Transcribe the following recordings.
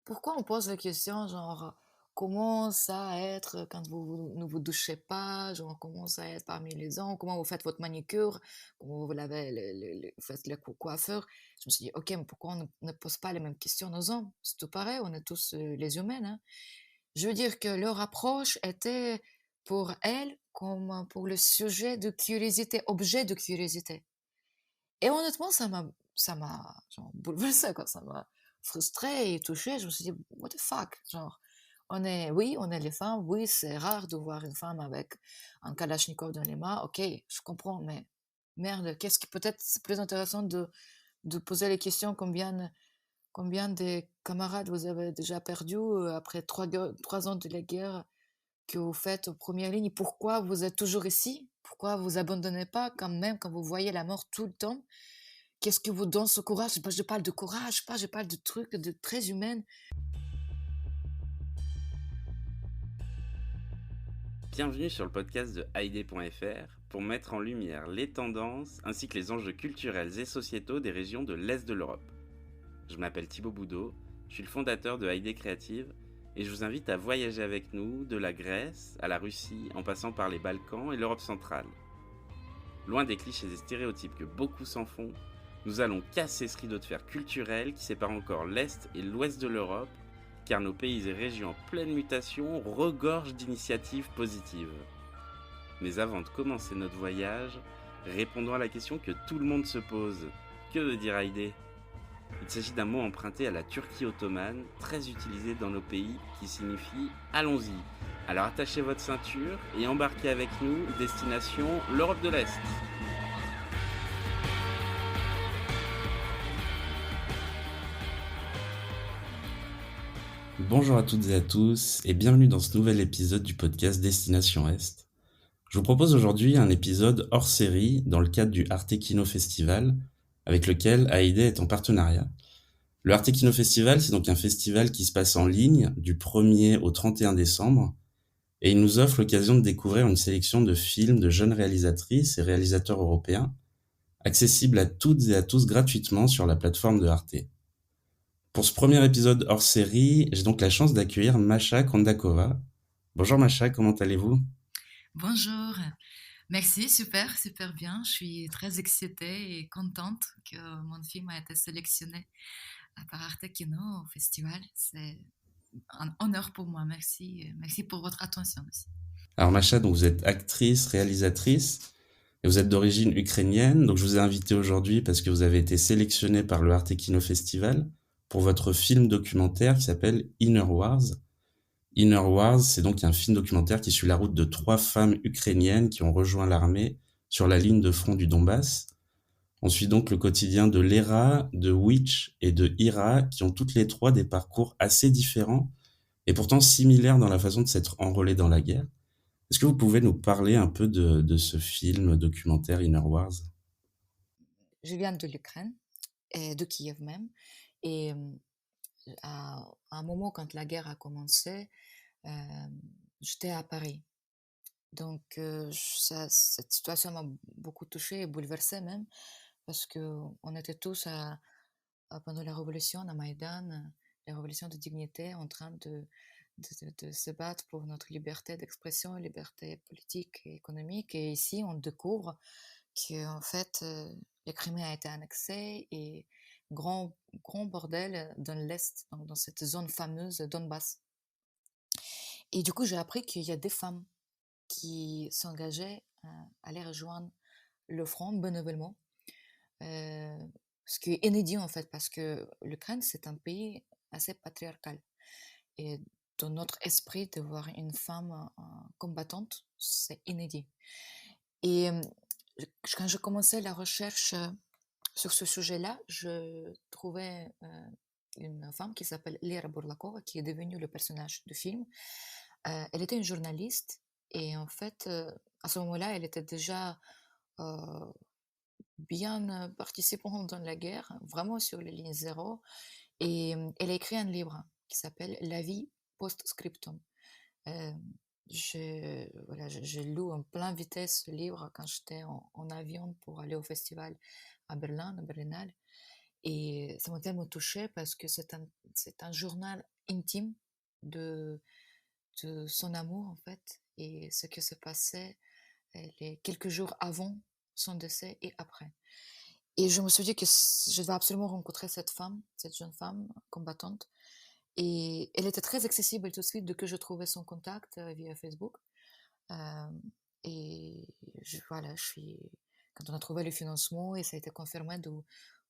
pourquoi on pose la question, genre, comment ça être quand vous ne vous douchez pas, genre, comment ça être parmi les hommes, comment vous faites votre manicure, comment vous lavez, vous faites le coiffeur. Je me suis dit, ok, mais pourquoi on ne pose pas les mêmes questions aux hommes? C'est tout pareil, on est tous les humains, hein. Je veux dire que leur approche était pour elles comme pour le sujet de curiosité, objet de curiosité. Et honnêtement, ça m'a genre bouleversée, quoi. Ça m'a frustrée et touchée. Je me suis dit, what the fuck? Genre, oui, on est les femmes. Oui, c'est rare de voir une femme avec un kalachnikov dans les mains. Ok, je comprends, mais merde, peut-être c'est plus intéressant de poser les questions combien de camarades vous avez déjà perdus après 3 ans de la guerre que vous faites aux premières lignes. Pourquoi vous êtes toujours ici? Pourquoi vous abandonnez pas quand même quand vous voyez la mort tout le temps? Qu'est-ce que vous donne ce courage? Je parle de courage, pas je parle de trucs de très humaines. Bienvenue sur le podcast de Haïdé.fr pour mettre en lumière les tendances ainsi que les enjeux culturels et sociétaux des régions de l'Est de l'Europe. Je m'appelle Thibaut Boudot, je suis le fondateur de Haïdé Créative et je vous invite à voyager avec nous de la Grèce à la Russie en passant par les Balkans et l'Europe centrale. Loin des clichés et stéréotypes que beaucoup s'en font, nous allons casser ce rideau de fer culturel qui sépare encore l'Est et l'Ouest de l'Europe, car nos pays et régions en pleine mutation regorgent d'initiatives positives. Mais avant de commencer notre voyage, répondons à la question que tout le monde se pose. Que veut dire Haïdé? Il s'agit d'un mot emprunté à la Turquie ottomane, très utilisé dans nos pays, qui signifie « allons-y ». Alors attachez votre ceinture et embarquez avec nous, destination l'Europe de l'Est. Bonjour à toutes et à tous et bienvenue dans ce nouvel épisode du podcast Destination Est. Je vous propose aujourd'hui un épisode hors série dans le cadre du Arte Kino Festival avec lequel Haïdé est en partenariat. Le Arte Kino Festival, c'est donc un festival qui se passe en ligne du 1er au 31 décembre et il nous offre l'occasion de découvrir une sélection de films de jeunes réalisatrices et réalisateurs européens accessibles à toutes et à tous gratuitement sur la plateforme de Arte. Pour ce premier épisode hors série, j'ai donc la chance d'accueillir Masha Kondakova. Bonjour Masha, comment allez-vous? Bonjour, merci, super, super bien. Je suis très excitée et contente que mon film a été sélectionné par Arte Kino au festival. C'est un honneur pour moi. Merci, merci pour votre attention aussi. Alors Masha, donc vous êtes actrice, réalisatrice, et vous êtes d'origine ukrainienne. Donc je vous ai invité aujourd'hui parce que vous avez été sélectionnée par le Arte Kino Festival pour votre film documentaire qui s'appelle Inner Wars. Inner Wars, c'est donc un film documentaire qui suit la route de 3 femmes ukrainiennes qui ont rejoint l'armée sur la ligne de front du Donbass. On suit donc le quotidien de Lera, de Witch et de Ira, qui ont toutes les trois des parcours assez différents et pourtant similaires dans la façon de s'être enrôlées dans la guerre. Est-ce que vous pouvez nous parler un peu de ce film documentaire Inner Wars? Je viens de l'Ukraine, et de Kiev même. Et à un moment, quand la guerre a commencé, euh, j'étais à Paris. Donc, cette situation m'a beaucoup touchée et bouleversée même, parce qu'on était tous pendant la révolution à Maïdan, la révolution de dignité, en train de se battre pour notre liberté d'expression, liberté politique et économique. Et ici, on découvre qu'en fait, la Crimée a été annexée et grand, grand bordel dans l'Est, donc dans cette zone fameuse Donbass. Et du coup, j'ai appris qu'il y a des femmes qui s'engageaient à aller rejoindre le front bénévolement, euh, ce qui est inédit en fait, parce que l'Ukraine, c'est un pays assez patriarcal. Et dans notre esprit, de voir une femme combattante, c'est inédit. Et quand je commençais la recherche sur ce sujet-là, je trouvais une femme qui s'appelle Lera Burlakova, qui est devenue le personnage du film. Elle était une journaliste et en fait, à ce moment-là, elle était déjà euh, bien participante dans la guerre, vraiment sur la ligne zéro. Et elle a écrit un livre qui s'appelle La vie post-scriptum. Euh, j'ai lu en plein vitesse ce livre quand j'étais en avion pour aller au festival à Berlin, à Berlinale. Et ça m'a tellement touchée parce que c'est un journal intime de, de son amour, en fait, et ce qui se passait les quelques jours avant son décès et après. Et je me suis dit que je devais absolument rencontrer cette femme, cette jeune femme combattante. Et elle était très accessible tout de suite dès que je trouvais son contact via Facebook. Euh, et voilà, quand on a trouvé le financement et ça a été confirmé du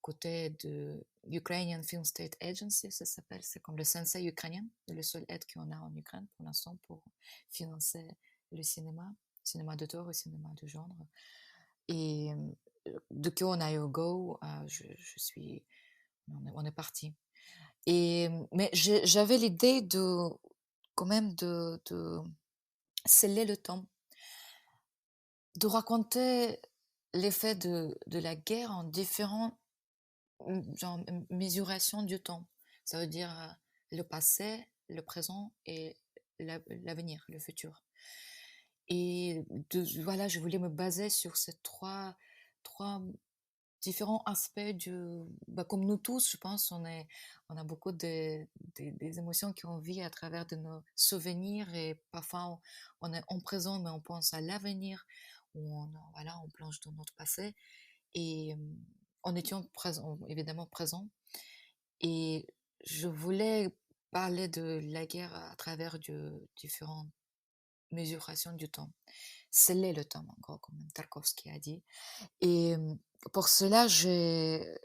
côté de Ukrainian Film State Agency, ça s'appelle, c'est comme le Sensei ukrainien, le seul aide qu'on a en Ukraine pour l'instant pour financer le cinéma d'auteur et cinéma de genre. Et de qu'on a eu go, on est parti. Mais j'avais l'idée quand même de sceller le temps, de raconter l'effet de la guerre en différentes genre, mesurations du temps. Ça veut dire le passé, le présent et l'avenir, le futur. Et voilà, je voulais me baser sur ces trois différents aspects comme nous tous, je pense, on a beaucoup des émotions qu'on vit à travers de nos souvenirs et parfois on est en présent, mais on pense à l'avenir, ou voilà, on plonge dans notre passé et en étant présent, évidemment présent. Et je voulais parler de la guerre à travers différentes mesurations du temps. Sceller le temps, en gros, comme Tarkovsky a dit. Et pour cela, j'ai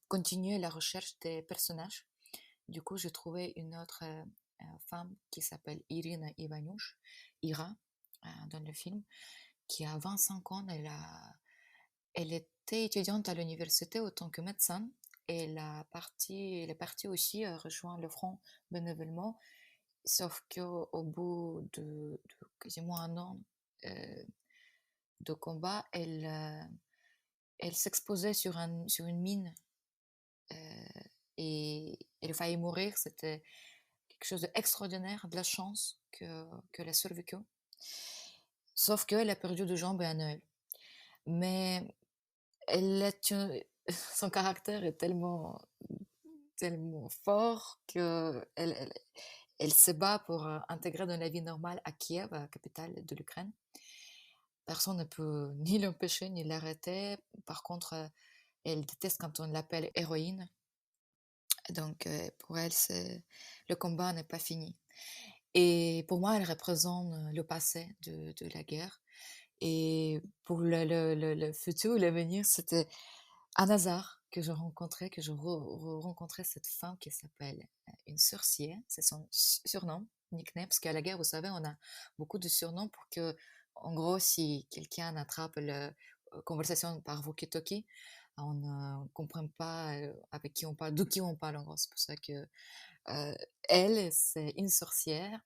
continué la recherche des personnages. Du coup, j'ai trouvé une autre femme qui s'appelle Irina Ivanouche, Ira, dans le film, qui a 25 ans. Elle était étudiante à l'université en tant que médecin. Et elle est partie aussi rejoindre le front bénévolement. Sauf qu'au bout de quasiment un an de combat, elle s'exposait sur une mine et elle a failli mourir. C'était quelque chose d'extraordinaire, de la chance qu'elle a survécu. Sauf qu'elle a perdu deux jambes et un œil. Mais son caractère est tellement fort elle se bat pour intégrer dans la vie normale à Kiev, la capitale de l'Ukraine. Personne ne peut ni l'empêcher ni l'arrêter. Par contre, elle déteste quand on l'appelle héroïne. Donc, pour elle, le combat n'est pas fini. Et pour moi, elle représente le passé de la guerre. Et pour le futur, l'avenir, c'était un hasard que je rencontrais, que je rencontrais cette femme qui s'appelle une sorcière. C'est son surnom, nickname, parce qu'à la guerre, vous savez, on a beaucoup de surnoms pour que, en gros, si quelqu'un attrape la conversation par walkie-talkie, on ne comprend pas avec qui on parle, de qui on parle, en gros. C'est pour ça que euh, elle, c'est une sorcière,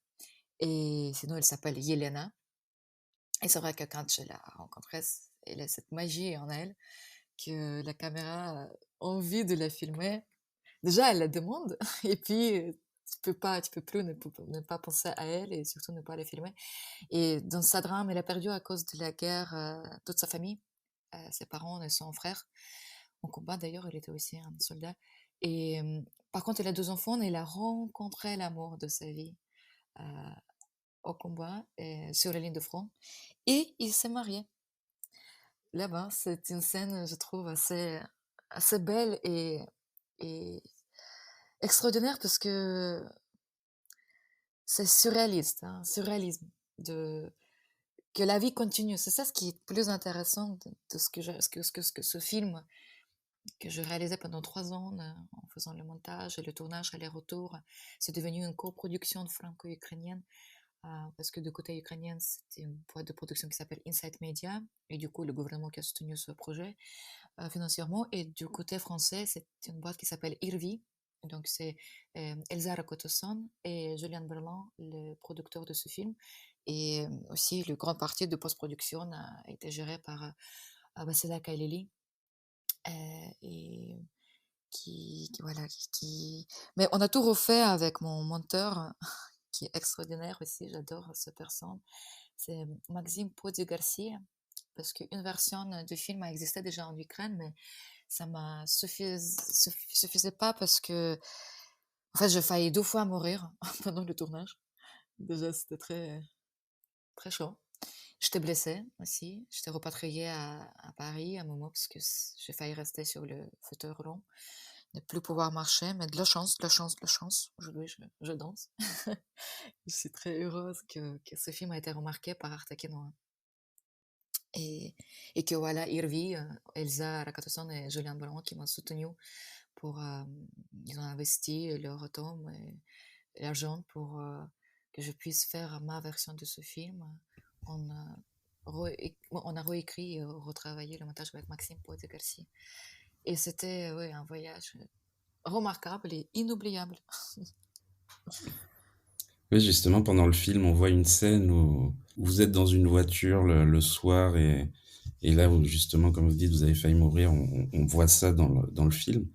et sinon, elle s'appelle Yelena. Et c'est vrai que quand je la rencontrais, elle a cette magie en elle que la caméra a envie de la filmer. Déjà, elle la demande, et puis tu peux plus ne pas penser à elle et surtout ne pas la filmer. Et dans sa drame, elle a perdu à cause de la guerre toute sa famille, ses parents et son frère. En combat d'ailleurs, elle était aussi un soldat. Et par contre, elle a deux enfants et elle a rencontré l'amour de sa vie euh, au combat et sur la ligne de front. Et il s'est marié. Là-bas, c'est une scène, je trouve, assez belle et extraordinaire parce que c'est surréaliste, hein, surréalisme, que la vie continue. C'est ça ce qui est plus intéressant de ce que ce film que je réalisais pendant 3 ans en faisant le montage et le tournage aller-retour. C'est devenu une coproduction franco-ukrainienne parce que du côté ukrainien, c'était une boîte de production qui s'appelle Insight Media et du coup, le gouvernement qui a soutenu ce projet financièrement. Et du côté français, c'est une boîte qui s'appelle Irvi. Donc, c'est Elsa Rakotoson et Julien Berland, le producteur de ce film. Et aussi, le grand parti de post-production a été géré par Vassila Kaileli. Et voilà, Mais on a tout refait avec mon monteur, qui est extraordinaire aussi, j'adore cette personne. C'est Maxime Podi Garcia, parce qu'une version du film a existé déjà en Ukraine, mais ça m'a suffisait pas parce que En fait, j'ai failli 2 fois mourir pendant le tournage. Déjà, c'était très, très chaud. J'étais blessée aussi. J'étais repatriée à Paris à un moment parce que j'ai failli rester sur le fauteuil roulant, ne plus pouvoir marcher, mais de la chance, de la chance, de la chance. Aujourd'hui, je danse. Je suis très heureuse que ce film a été remarqué par Arte Kino et, et que voilà, Irvi, Elsa Rakatoson et Julien Ballon qui m'ont soutenu pour. Ils ont investi leur temps et l'argent pour que je puisse faire ma version de ce film. On a, on a réécrit et retravaillé le montage avec Maxime Poete-Garcia. Et c'était ouais, un voyage remarquable et inoubliable. Oui, justement, pendant le film, on voit une scène où vous êtes dans une voiture le soir et là où justement, comme vous dites, vous avez failli mourir, on voit ça dans le film.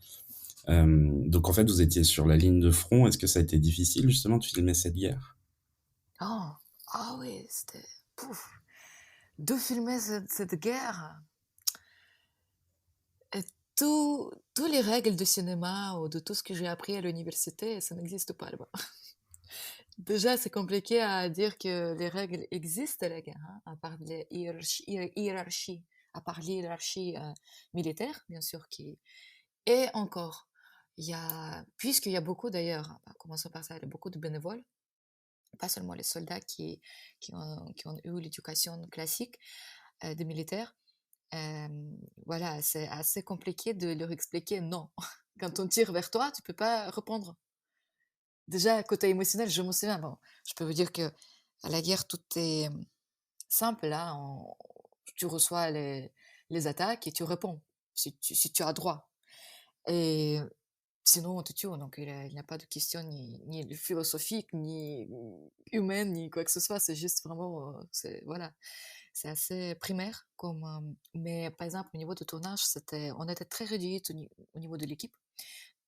Donc en fait, vous étiez sur la ligne de front. Est-ce que ça a été difficile justement de filmer cette guerre? Oh, ah oui, c'était. Pouf. De filmer cette guerre, et tous les règles de cinéma ou de tout ce que j'ai appris à l'université, ça n'existe pas là-bas. Déjà, c'est compliqué à dire que les règles existent à la guerre, hein, à part les hiérarchies, à part l'hiérarchie militaire, bien sûr, qui. Et encore, puisqu'il y a beaucoup d'ailleurs, commençons par ça, il y a beaucoup de bénévoles, pas seulement les soldats qui ont eu l'éducation classique des militaires. Euh, voilà, c'est assez compliqué de leur expliquer non. Quand on tire vers toi, tu peux pas répondre. Déjà, côté émotionnel, je me souviens, bon, je peux vous dire que à la guerre, tout est simple. Là, tu reçois les attaques et tu réponds si tu as droit. Et sinon, on te tue. Donc, il n'y a pas de question ni philosophique, ni humaine, ni quoi que ce soit. C'est juste vraiment, voilà, c'est assez primaire. Mais par exemple, au niveau du tournage, on était très réduit au niveau de l'équipe.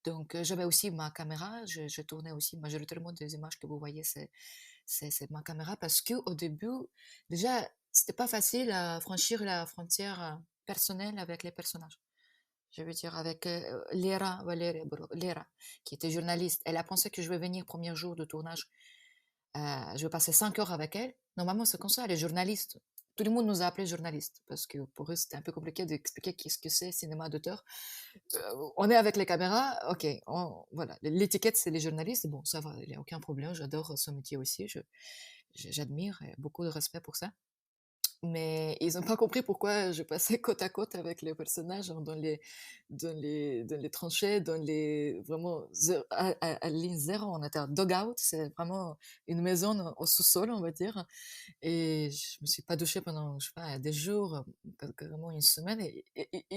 Donc, j'avais aussi ma caméra. Je tournais aussi majoritairement des images que vous voyez, c'est ma caméra parce que au début, déjà, c'était pas facile à franchir la frontière personnelle avec les personnages. Je veux dire, avec Lera, Valérie Lera, qui était journaliste. Elle a pensé que je vais venir premier jour de tournage. Je vais passer 5 heures avec elle. Normalement, c'est comme ça, elle est journaliste. Tout le monde nous a appelés journalistes parce que pour eux, c'était un peu compliqué d'expliquer qu'est-ce que c'est cinéma d'auteur. On est avec les caméras, ok, voilà. L'étiquette, c'est les journalistes. Bon, ça va, il n'y a aucun problème. J'adore ce métier aussi. J'admire et beaucoup de respect pour ça. Mais ils n'ont pas compris pourquoi je passais côte à côte avec les personnages dans les tranchées, vraiment à ligne zéro. On était en dog-out, c'est vraiment une maison au sous-sol, on va dire. Et je me suis pas douchée pendant, je sais pas, des jours, carrément une semaine. Et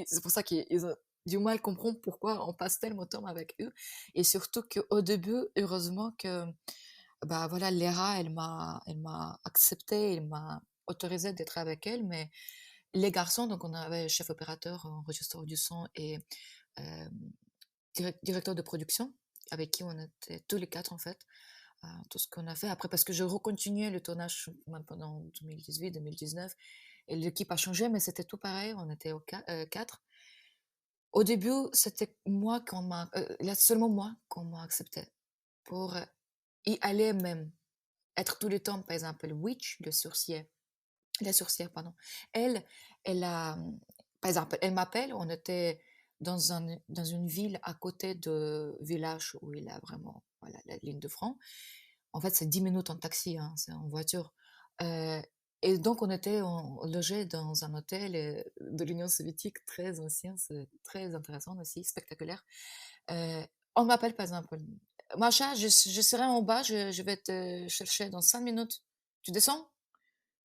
c'est pour ça qu'ils ont du mal à comprendre pourquoi on passe tellement de temps avec eux. Et surtout qu'au début, heureusement que bah voilà, Léra, elle m'a accepté, elle m'a autorisé d'être avec elle, mais les garçons, donc on avait chef opérateur, enregistreur du son et euh, directeur de production, avec qui on était tous les quatre en fait, tout ce qu'on a fait. Après, parce que je recontinuais le tournage même pendant 2018-2019, et l'équipe a changé, mais c'était tout pareil, on était quatre. Au début, c'était moi là, seulement moi qu'on m'a accepté pour y aller même être tout le temps, par exemple, le witch, la sorcière, pardon. Elle, elle a, par exemple, elle m'appelle, on était dans une ville à côté de village où il a vraiment, voilà, la ligne de front. En fait, c'est 10 minutes en taxi, hein, c'est en voiture. Euh, et donc, on était logé dans un hôtel de l'Union soviétique très ancien, c'est très intéressant aussi, spectaculaire. Euh, on m'appelle, par exemple, Macha, je serai en bas, je vais te chercher dans 5 minutes. Tu descends?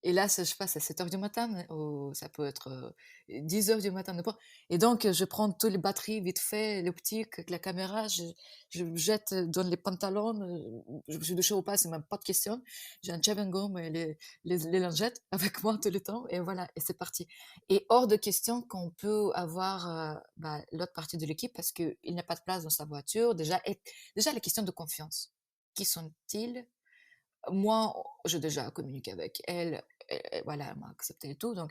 Et là, je sais pas, c'est 7 heures du matin, ou ça peut être 10 heures du matin, n'importe. Et donc, je prends toutes les batteries vite fait, l'optique, la caméra, je me jette dans les pantalons, je me suis douché ou pas, c'est même pas de question. J'ai un chewing-gum et les lingettes avec moi tout le temps, et voilà, et c'est parti. Et hors de question qu'on peut avoir l'autre partie de l'équipe parce qu'il n'y a pas de place dans sa voiture. Déjà, les questions de confiance. Qui sont-ils? Moi, j'ai déjà communiqué avec elle, et voilà, elle m'a accepté et tout. Donc,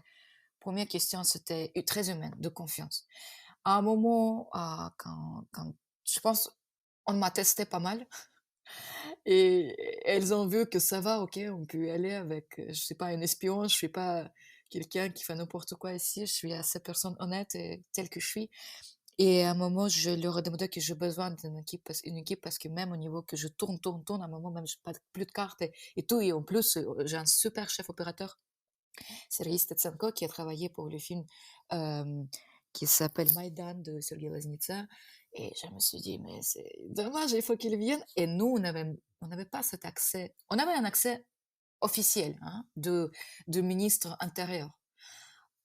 première question, c'était très humaine, de confiance. À un moment, quand je pense, on m'a testé pas mal et elles ont vu que ça va, OK, on peut y aller avec, je suis pas un espion, je suis pas quelqu'un qui fait n'importe quoi ici, je suis assez personne honnête et telle que je suis. Et à un moment, je leur ai demandé que j'ai besoin d'une équipe, une équipe parce que même au niveau que je tourne, tourne, tourne, à un moment, même j'ai pas plus de cartes et tout. Et en plus, j'ai un super chef opérateur, Sergei Stetsenko, qui a travaillé pour le film euh, qui s'appelle Maïdan de Sergei Loznitsa. Et je me suis dit, mais c'est dommage, il faut qu'il vienne. Et nous, on n'avait pas cet accès. On avait un accès officiel hein, de ministre intérieur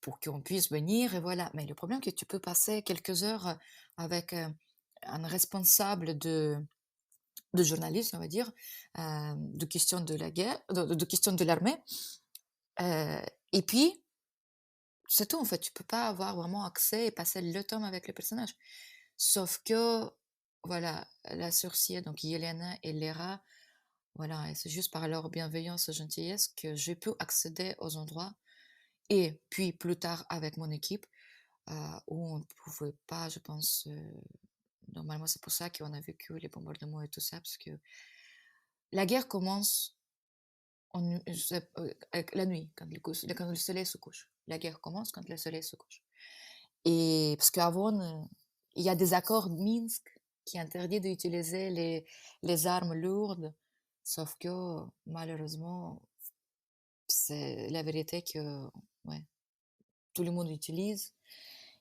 pour qu'on puisse venir et voilà. Mais le problème, c'est que tu peux passer quelques heures avec un responsable de journalisme, on va dire, de questions de la guerre, de questions de l'armée. euh, et puis, c'est tout, en fait. Tu peux pas avoir vraiment accès et passer le temps avec les personnages. Sauf que, voilà, la sorcière, donc Yelena et Lera, voilà, et c'est juste par leur bienveillance et gentillesse que j'ai pu accéder aux endroits. Et puis, plus tard, avec mon équipe, où on ne pouvait pas, je pense, normalement c'est pour ça qu'on a vécu les bombardements et tout ça, parce que la guerre commence la nuit, quand le soleil se couche. La guerre commence quand le soleil se couche. Et parce qu'avant, il y a des accords de Minsk qui interdisent d'utiliser les armes lourdes, sauf que malheureusement, c'est la vérité que ouais, tout le monde utilise.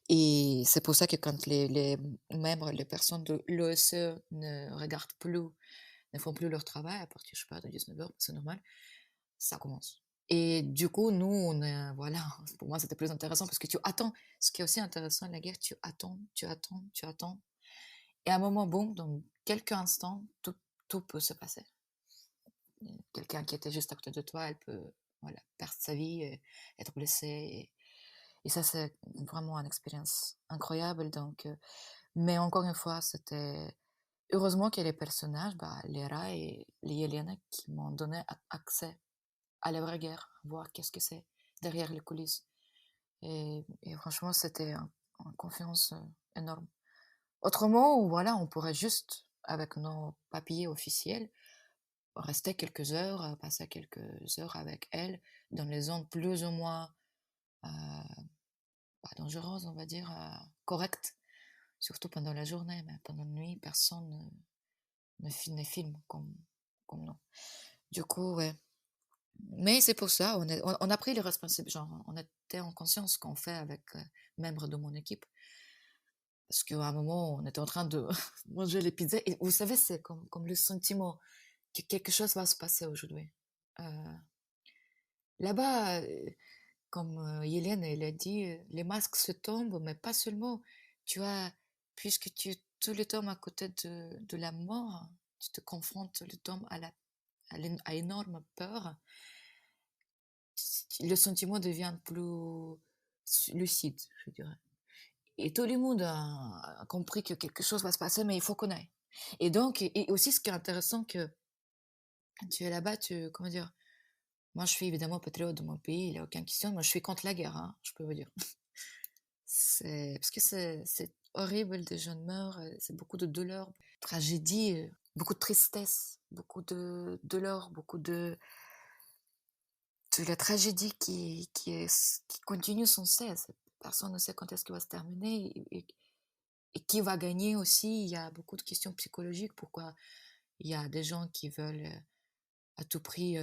Et c'est pour ça que quand les membres, les personnes de l'OSE ne regardent plus, ne font plus leur travail à partir, je sais pas, de 19h, c'est normal, ça commence. Et du coup, nous, voilà, pour moi, c'était plus intéressant parce que tu attends. Ce qui est aussi intéressant, la guerre, tu attends, tu attends, tu attends. Et à un moment, boum, dans quelques instants, tout peut se passer. Quelqu'un qui était juste à côté de toi, elle peut voilà, perdre sa vie, être blessée. Et ça, c'est vraiment une expérience incroyable. Donc, mais encore une fois, c'était heureusement qu'il y a les personnages, bah, Lera et Yelena, qui m'ont donné accès à la vraie guerre, voir qu'est-ce que c'est derrière les coulisses. Et franchement, c'était une confiance énorme. Autrement, voilà, on pourrait juste, avec nos papiers officiels, rester quelques heures, passer quelques heures avec elle dans les zones plus ou moins euh, pas dangereuses, on va dire, correctes, surtout pendant la journée, mais pendant la nuit, personne ne filme comme nous. Du coup, ouais. Mais c'est pour ça, on a pris les responsabilités, genre, on était en conscience qu'on fait avec membres de mon équipe. Parce qu'à un moment, on était en train de manger les pizzas. Et vous savez, c'est comme le sentiment que quelque chose va se passer aujourd'hui. Euh, Là-bas, comme Hélène, elle a dit, les masques se tombent, mais pas seulement. Tu as, puisque tu es tout le temps à côté de la mort, tu te confrontes le temps à énorme peur, le sentiment devient plus lucide, je dirais. Et tout le monde a compris que quelque chose va se passer, mais il faut qu'on aille. Et donc, et aussi ce qui est intéressant, que quand tu es là-bas, comment dire, moi je suis évidemment patriote de mon pays, il n'y a aucune question, moi je suis contre la guerre, hein, je peux vous dire. Parce que c'est horrible, des jeunes meurent, c'est beaucoup de douleur, tragédie, beaucoup de tristesse, beaucoup de douleur, beaucoup de la tragédie qui continue sans cesse. Personne ne sait quand est-ce qu'il va se terminer et qui va gagner aussi. Il y a beaucoup de questions psychologiques. Pourquoi il y a des gens qui veulent à tout prix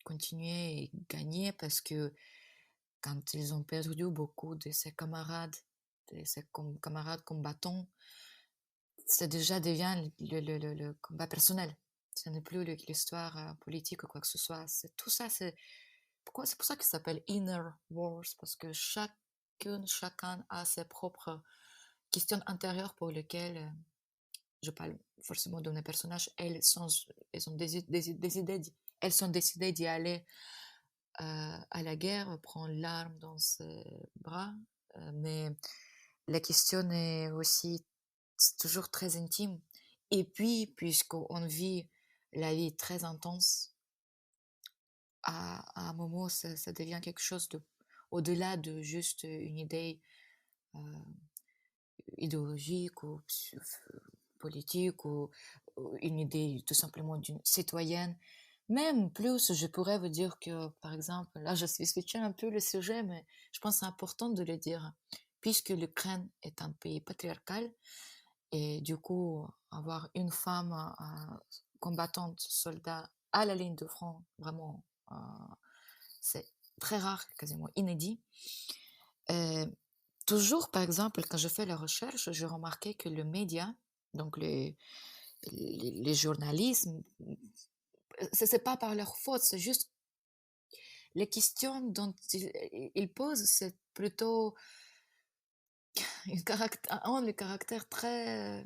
continuer et gagner parce que quand ils ont perdu beaucoup de ses camarades, camarades combattants, ça déjà devient le combat personnel. Ce n'est plus l'histoire politique ou quoi que ce soit. Tout ça, c'est pour ça que ça s'appelle Inner Wars, parce que chacun a ses propres questions intérieures pour lesquelles, je parle forcément de mes personnages, elles ont elles sont décidées d'y aller à la guerre, prendre l'arme dans ses bras, mais la question est aussi toujours très intime. Et puis, puisqu'on vit la vie très intense, à un moment, ça devient quelque chose de au-delà de juste une idée euh, idéologique ou politique ou une idée tout simplement d'une citoyenne. Même plus, je pourrais vous dire que, par exemple, là, je suis switché un peu le sujet, mais je pense que c'est important de le dire, puisque l'Ukraine est un pays patriarcal, et du coup, avoir une femme combattante, soldat à la ligne de front, vraiment, c'est très rare, quasiment inédit. Euh, Toujours, par exemple, quand je fais la recherche, j'ai remarqué que le média, donc les journalistes, c'est pas par leur faute, c'est juste les questions dont ils posent, c'est plutôt ont le caractère très,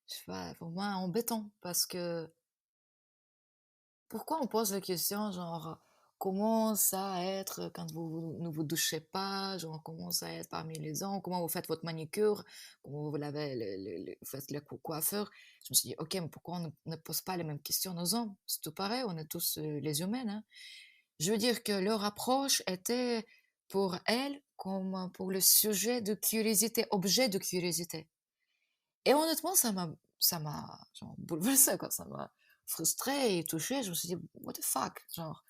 je sais pas, pour moi, embêtant, parce que pourquoi on pose la question, genre, comment ça être quand vous ne vous douchez pas, genre, comment ça être parmi les hommes, comment vous faites votre manicure, comment vous lavez, vous faites le coiffeur. Je me suis dit, ok, mais pourquoi on ne pose pas les mêmes questions aux hommes? C'est tout pareil, on est tous les humains, hein. Je veux dire que leur approche était pour elles comme pour le sujet de curiosité, objet de curiosité. Et honnêtement, ça m'a genre, bouleversé, quoi. Ça m'a frustré et touché. Je me suis dit, what the fuck? Genre,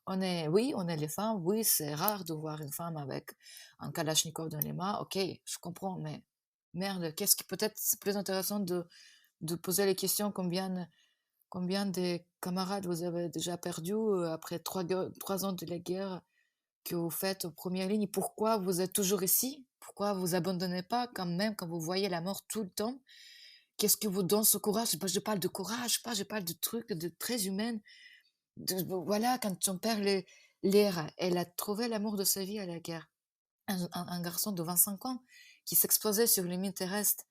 oui, on est les femmes. Oui, c'est rare de voir une femme avec un kalachnikov dans les mains. Ok, je comprends, mais merde, qu'est-ce qui peut-être c'est plus intéressant de poser les questions combien de camarades vous avez déjà perdus après 3 ans de la guerre que vous faites aux premières lignes? Pourquoi vous êtes toujours ici? Pourquoi vous abandonnez pas quand même quand vous voyez la mort tout le temps? Qu'est-ce qui vous donne ce courage? Je parle de courage, pas je parle de trucs de très humaines. Voilà, quand ton père l'air, elle a trouvé l'amour de sa vie à la guerre. Un garçon de 25 ans qui s'exposait sur les mines terrestres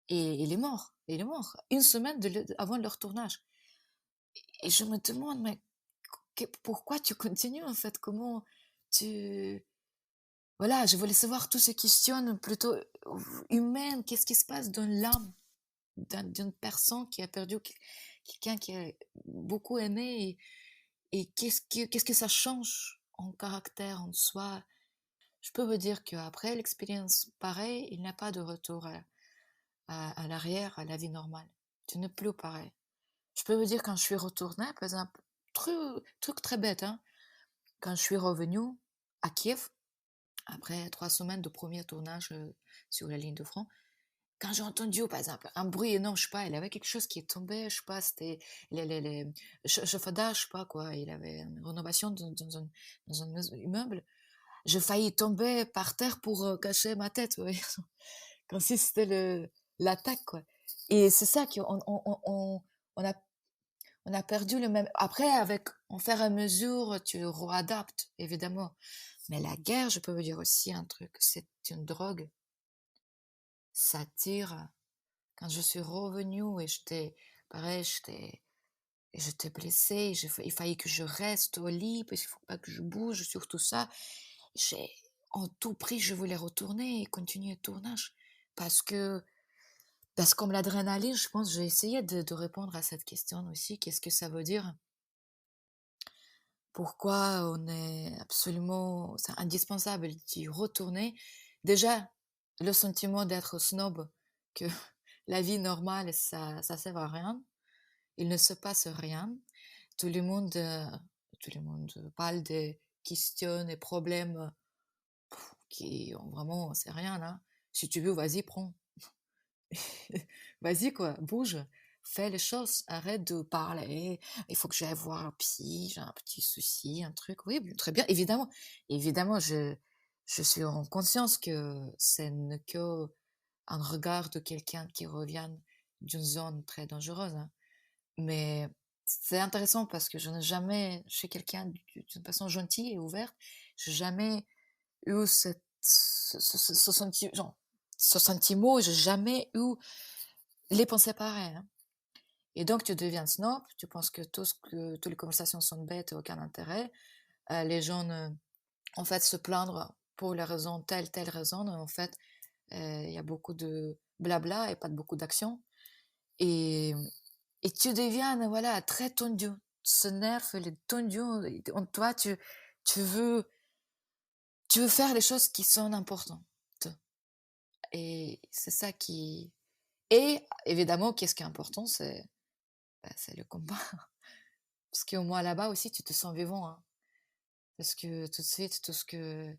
et il est mort. Il est mort. Une semaine avant leur tournage. Et je me demande, mais pourquoi tu continues en fait? Comment tu... Voilà, je voulais savoir toutes ces questions plutôt humaines. Qu'est-ce qui se passe dans l'âme d'une personne qui a perdu quelqu'un qui a beaucoup aimé et qu'est-ce que ça change en caractère, en soi? Je peux vous dire qu'après l'expérience pareille, il n'y a pas de retour à l'arrière, à la vie normale. Tu n'es plus pareil. Je peux vous dire quand je suis retournée, par exemple, truc très bête, hein, quand je suis revenue à Kiev, après 3 semaines de premier tournage sur la ligne de front, quand j'ai entendu, par exemple, un bruit énorme, je sais pas, il y avait quelque chose qui est tombé, je sais pas, c'était les chauffage, je sais pas quoi, il avait une rénovation dans un immeuble. J'ai failli tomber par terre pour cacher ma tête, vous voyez, comme si c'était l'attaque, quoi. Et c'est ça on a, on a perdu le même. Après, avec, en faire à mesure, tu réadaptes, évidemment. Mais la guerre, je peux vous dire aussi un truc, c'est une drogue. Ça tire. Quand je suis revenue et pareil, j'étais blessée, il fallait que je reste au lit, parce qu'il ne faut pas que je bouge sur tout ça. J'ai, en tout prix, je voulais retourner et continuer le tournage. Parce que, comme l'adrénaline, je pense, j'ai essayé de répondre à cette question aussi. Qu'est-ce que ça veut dire? Pourquoi on est absolument, c'est indispensable d'y retourner? Déjà, le sentiment d'être snob, que la vie normale, ça sert à rien. Il ne se passe rien. Tout le monde, tout le monde parle des questions et problèmes qui ont vraiment, c'est rien, hein. Si tu veux, vas-y, prends. Vas-y, quoi, bouge. Fais les choses. Arrête de parler. Il faut que j'aille voir un psy. J'ai un petit souci, un truc. Oui, très bien. Évidemment, évidemment, je suis en conscience que c'est ne que un regard de quelqu'un qui revient d'une zone très dangereuse, hein. Mais c'est intéressant parce que je n'ai jamais, chez quelqu'un d'une façon gentille et ouverte, j'ai jamais eu ce sentiment, j'ai jamais eu les pensées pareilles, hein. Et donc tu deviens snob, tu penses que toutes les conversations sont bêtes et aucun intérêt. Les gens, en fait, se plaindre pour la raison, telle raison, en fait, il y a beaucoup de blabla et pas beaucoup d'action. Et, et tu deviens, voilà, très tendu. Ce nerf, il est tendu en toi, tu veux, tu veux faire les choses qui sont importantes. Et c'est ça Et évidemment, qu'est-ce qui est important, c'est le combat. Parce qu'au moins là-bas aussi, tu te sens vivant, hein. Parce que tout de suite, tout ce que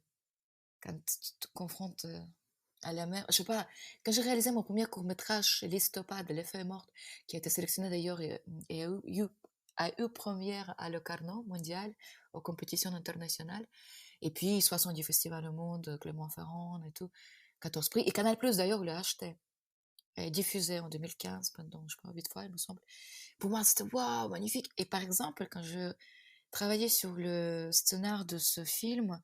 quand tu te confrontes, à la mer je sais pas, quand j'ai réalisé mon premier court-métrage, L'Istopade, Les feuilles mortes, qui a été sélectionné d'ailleurs et a eu première à Locarno mondial, aux compétitions internationales, et puis 70 festivals au monde, Clermont-Ferrand et tout, 14 prix, et Canal+ d'ailleurs l'a acheté et diffusé en 2015 pendant, je sais pas, 8 fois, il me semble. Pour moi, c'était waouh, magnifique. Et par exemple, quand je travaillais sur le scénar de ce film,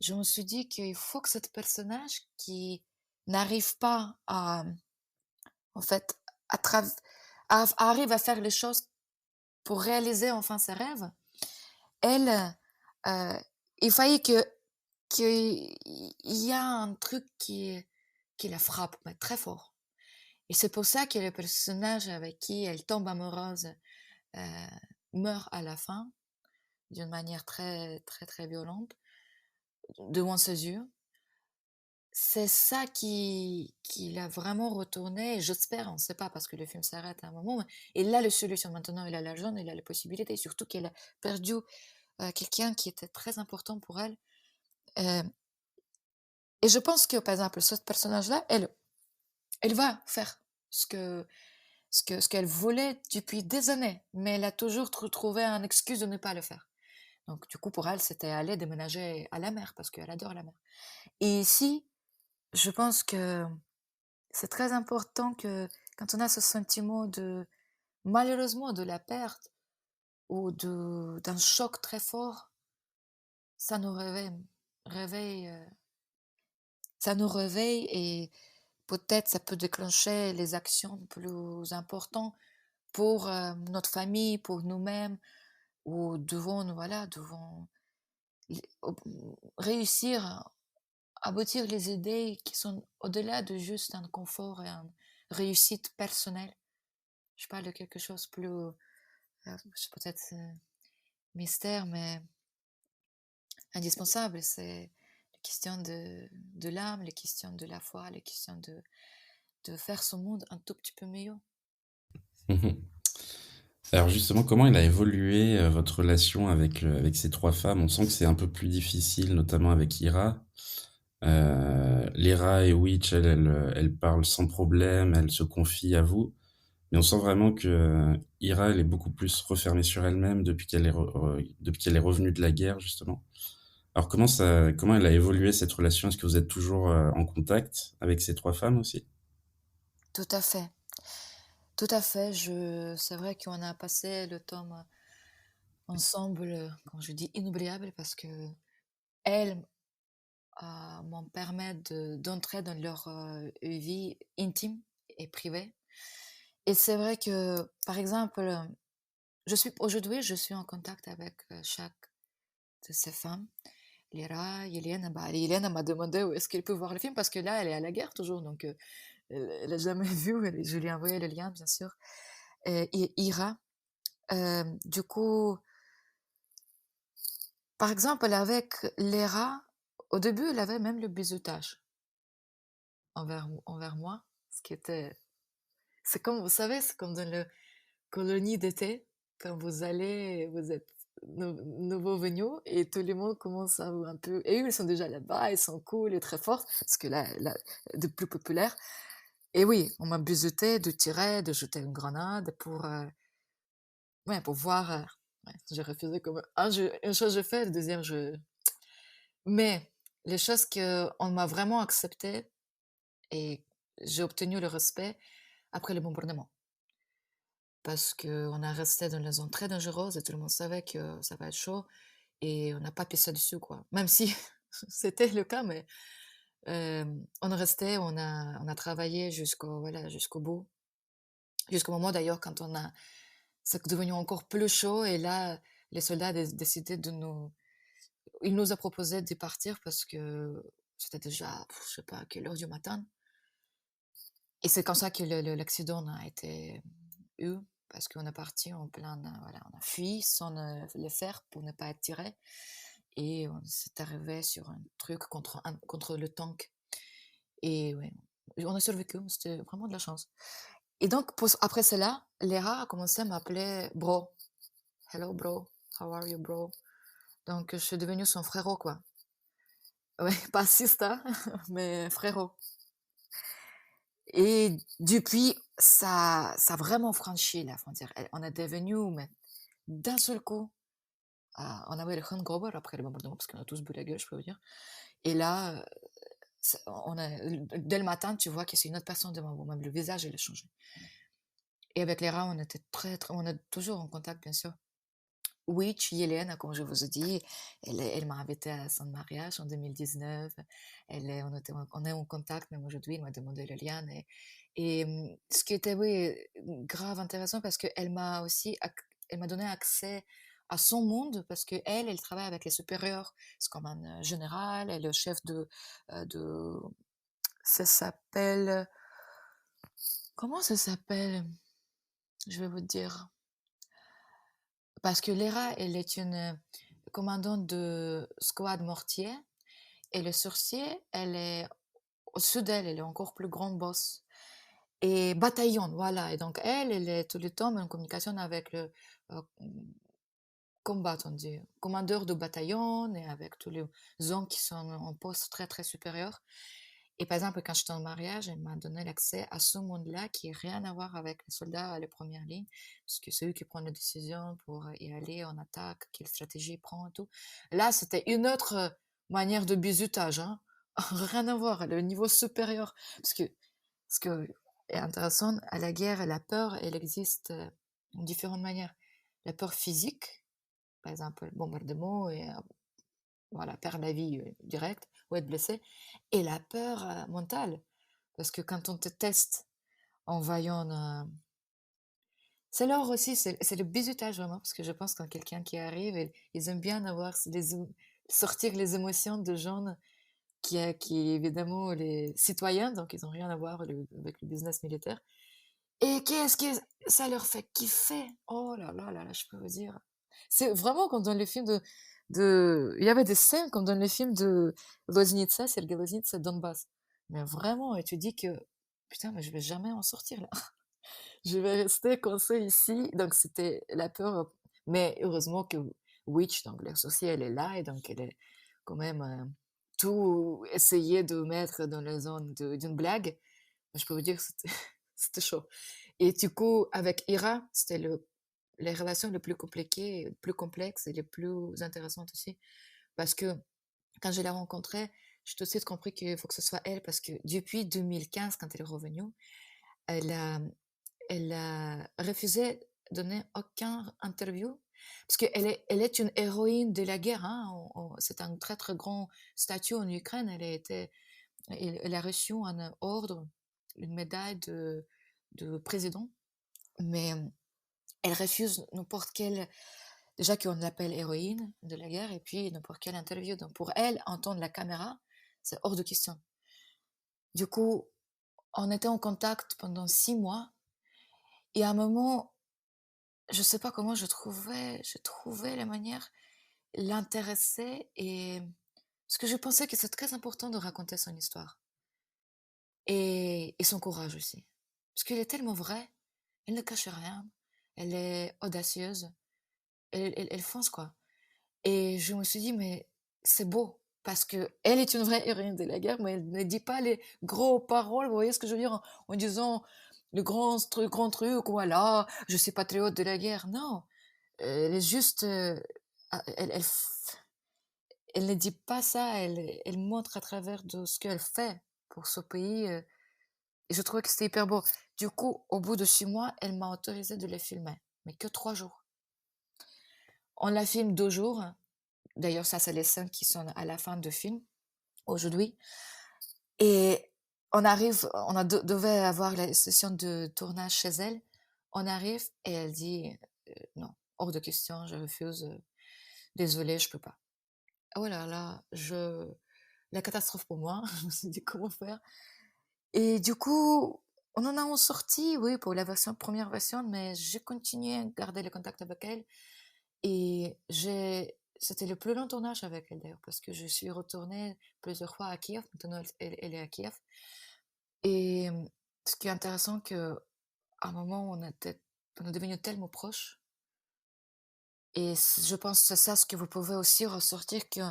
je me suis dit qu'il faut que ce personnage qui n'arrive pas à, en fait, à arrive à faire les choses pour réaliser enfin ses rêves, elle, euh, il fallait qu'il y a un truc qui la frappe, mais très fort. Et c'est pour ça que le personnage avec qui elle tombe amoureuse euh, meurt à la fin d'une manière très très très violente devant ses yeux. C'est ça qui l'a vraiment retourné, j'espère, on ne sait pas parce que le film s'arrête à un moment. Et là, la solution maintenant, il a l'argent, il a la possibilité, surtout qu'elle a perdu quelqu'un qui était très important pour elle. Euh, et je pense que, par exemple, ce personnage-là, elle va faire ce qu'elle voulait depuis des années, mais elle a toujours trouvé une excuse de ne pas le faire. Donc, du coup, pour elle, c'était aller déménager à la mer parce qu'elle adore la mer. Et ici, je pense que c'est très important que quand on a ce sentiment malheureusement, de la perte ou d'un choc très fort, ça nous réveille, ça nous réveille et peut-être ça peut déclencher les actions plus importantes pour notre famille, pour nous-mêmes, ou devons réussir à aboutir les idées qui sont au-delà de juste un confort et une réussite personnelle. Je parle de quelque chose plus, c'est peut-être mystère, mais indispensable. C'est la question de l'âme, les questions de la foi, les questions de faire ce monde un tout petit peu meilleur. Mhm. Alors justement, comment il a évolué votre relation avec ces trois femmes? On sent que c'est un peu plus difficile, notamment avec Ira. Lyra et Witch, elles parlent sans problème, elles se confient à vous. Mais on sent vraiment que Ira, elle est beaucoup plus refermée sur elle-même depuis qu'elle est revenue de la guerre, justement. Alors comment elle a évolué cette relation? Est-ce que vous êtes toujours en contact avec ces trois femmes aussi? Tout à fait, tout à fait. C'est vrai qu'on a passé le temps ensemble, quand je dis inoubliable, parce que elles m'en permettent d'entrer dans leur vie intime et privée. Et c'est vrai que, par exemple, aujourd'hui, je suis en contact avec chaque de ces femmes. Lyra, Yelena, bah, Yelena m'a demandé où est-ce qu'elle peut voir le film parce que là, elle est à la guerre toujours, donc elle n'a jamais vu. Je lui ai envoyé le lien, bien sûr. Et Ira, du coup, par exemple, avec Lyra, au début, elle avait même le bizutage envers moi, ce qui était. C'est comme, vous savez, c'est comme dans le colonie d'été, quand vous êtes nouveau venus et tout le monde commence à un peu. Et eux, ils sont déjà là-bas, ils sont cool et très forts, parce que là de plus populaire. Et oui, on m'a buzoté de tirer, de jeter une grenade ouais, pour voir. Ouais, j'ai refusé comme une chose je fais, le deuxième je. Mais les choses qu'on m'a vraiment acceptées et j'ai obtenu le respect après le bombardement. Parce qu'on a resté dans une zone très dangereuse et tout le monde savait que ça va être chaud et on n'a pas pissé dessus, quoi. Même si c'était le cas, mais on est resté, on a travaillé jusqu'au bout. Jusqu'au moment d'ailleurs quand c'est devenu encore plus chaud et là, les soldats décidaient il nous a proposé de partir parce que c'était déjà, je sais pas, à quelle heure du matin. Et c'est comme ça que l'accident a été eu, parce qu'on est parti en plein, voilà, on a fui sans le faire pour ne pas être tiré. Et on s'est arrivé sur un truc contre le tank. Et ouais. On a survécu, c'était vraiment de la chance. Et donc, après cela, Léra a commencé à m'appeler bro. Hello, bro. How are you, bro? Donc, je suis devenue son frérot, quoi. Ouais, pas sista, mais frérot. Et depuis, ça a vraiment franchi la frontière. On est devenu, mais d'un seul coup, on avait le hangover après le bombardement, parce qu'on a tous bu la gueule, je peux vous dire. Et là, dès le matin, tu vois que c'est une autre personne devant vous, même le visage, il a changé. Et avec les rats, on était on est toujours en contact, bien sûr. Witch, Yélène, comme je vous ai dit, elle m'a invitée à son mariage en 2019. On est en contact, même aujourd'hui, elle m'a demandé le lien. Ce qui était, oui, grave intéressant parce qu'elle m'a aussi, elle m'a donné accès à son monde parce elle travaille avec les supérieurs. C'est comme un général, elle est le chef ça s'appelle, comment ça s'appelle? Je vais vous dire. Parce que Léra, elle est une commandante de squad mortier et le sorcier, elle est au-dessus d'elle, elle est encore plus grande boss. Et bataillon, voilà. Et donc elle est tout le temps en communication avec le euh, combat, on dit, commandeur de bataillon et avec tous les hommes qui sont en poste très très supérieur. Et par exemple, quand j'étais en mariage, elle m'a donné l'accès à ce monde-là qui n'a rien à voir avec les soldats à la première ligne, parce que c'est eux qui prennent les décisions pour y aller en attaque, quelle stratégie prendre et tout. Là, c'était une autre manière de bizutage, hein. Rien à voir, le niveau supérieur. Ce que est intéressant, à la guerre, la peur, elle existe de différentes manières. La peur physique, par exemple, le bombardement et voilà, perdre la vie directe ou être blessé, et la peur mentale. Parce que quand on te teste en voyant... c'est l'or aussi, c'est le bizutage vraiment, parce que je pense quand quelqu'un qui arrive, ils aiment bien sortir les émotions de gens qui évidemment les citoyens, donc ils n'ont rien à voir avec le business militaire. Et qu'est-ce que ça leur fait kiffer? Oh là là là là, je peux vous dire. C'est vraiment comme dans les films il y avait des scènes comme dans les films de Loznitsa, Sergei Loznitsa, Donbass. Mais vraiment, et tu dis que, putain, mais je vais jamais en sortir là. Je vais rester coincé ici. Donc c'était la peur. Mais heureusement que Witch, donc l'associée, elle est là et donc elle est quand même tout essayé de mettre dans la zone d'une blague. Je peux vous dire que c'était c'était chaud. Et du coup, avec Ira, c'était les relations les plus compliquées, les plus complexes et les plus intéressantes aussi. Parce que quand je l'ai rencontrée, j'ai tout de suite compris qu'il faut que ce soit elle, parce que depuis 2015, quand elle est revenue, elle a, elle a refusé de donner aucun interview. Parce elle est une héroïne de la guerre. Hein. C'est un très très grand statut en Ukraine. Elle a reçu un ordre, une médaille de président. Mais elle refuse n'importe quelle, déjà qu'on l'appelle héroïne de la guerre, et puis n'importe quelle interview. Donc pour elle, entendre la caméra, c'est hors de question. Du coup, on était en contact pendant 6 mois, et à un moment, je sais pas comment je trouvais la manière l'intéresser, et parce que je pensais que c'est très important de raconter son histoire, et son courage aussi. Parce qu'elle est tellement vraie, elle ne cache rien, elle est audacieuse, elle fonce quoi. Et je me suis dit, mais c'est beau, parce que elle est une vraie héroïne de la guerre, mais elle ne dit pas les gros paroles, vous voyez ce que je veux dire, en disant le grand truc, voilà, je suis patriote de la guerre. Non, elle est juste, elle ne dit pas ça, elle montre à travers de ce qu'elle fait pour ce pays. Et je trouvais que c'était hyper beau. Du coup, au bout de 6 mois, elle m'a autorisé de les filmer, mais que 3 jours. On la filme 2 jours. D'ailleurs, ça, c'est les scènes qui sont à la fin du film, aujourd'hui. Et devait avoir la session de tournage chez elle. On arrive et elle dit non, hors de question, je refuse. Désolée, je peux pas. Oh là là, la catastrophe pour moi. Je me suis dit comment faire. Et du coup, on en a sorti, oui, pour la première version, mais j'ai continué à garder le contact avec elle. Et c'était le plus long tournage avec elle d'ailleurs, parce que je suis retournée plusieurs fois à Kiev. Maintenant, elle est à Kiev. Et ce qui est intéressant qu'à un moment, on est devenus tellement proches et je pense que c'est ça ce que vous pouvez aussi ressortir que,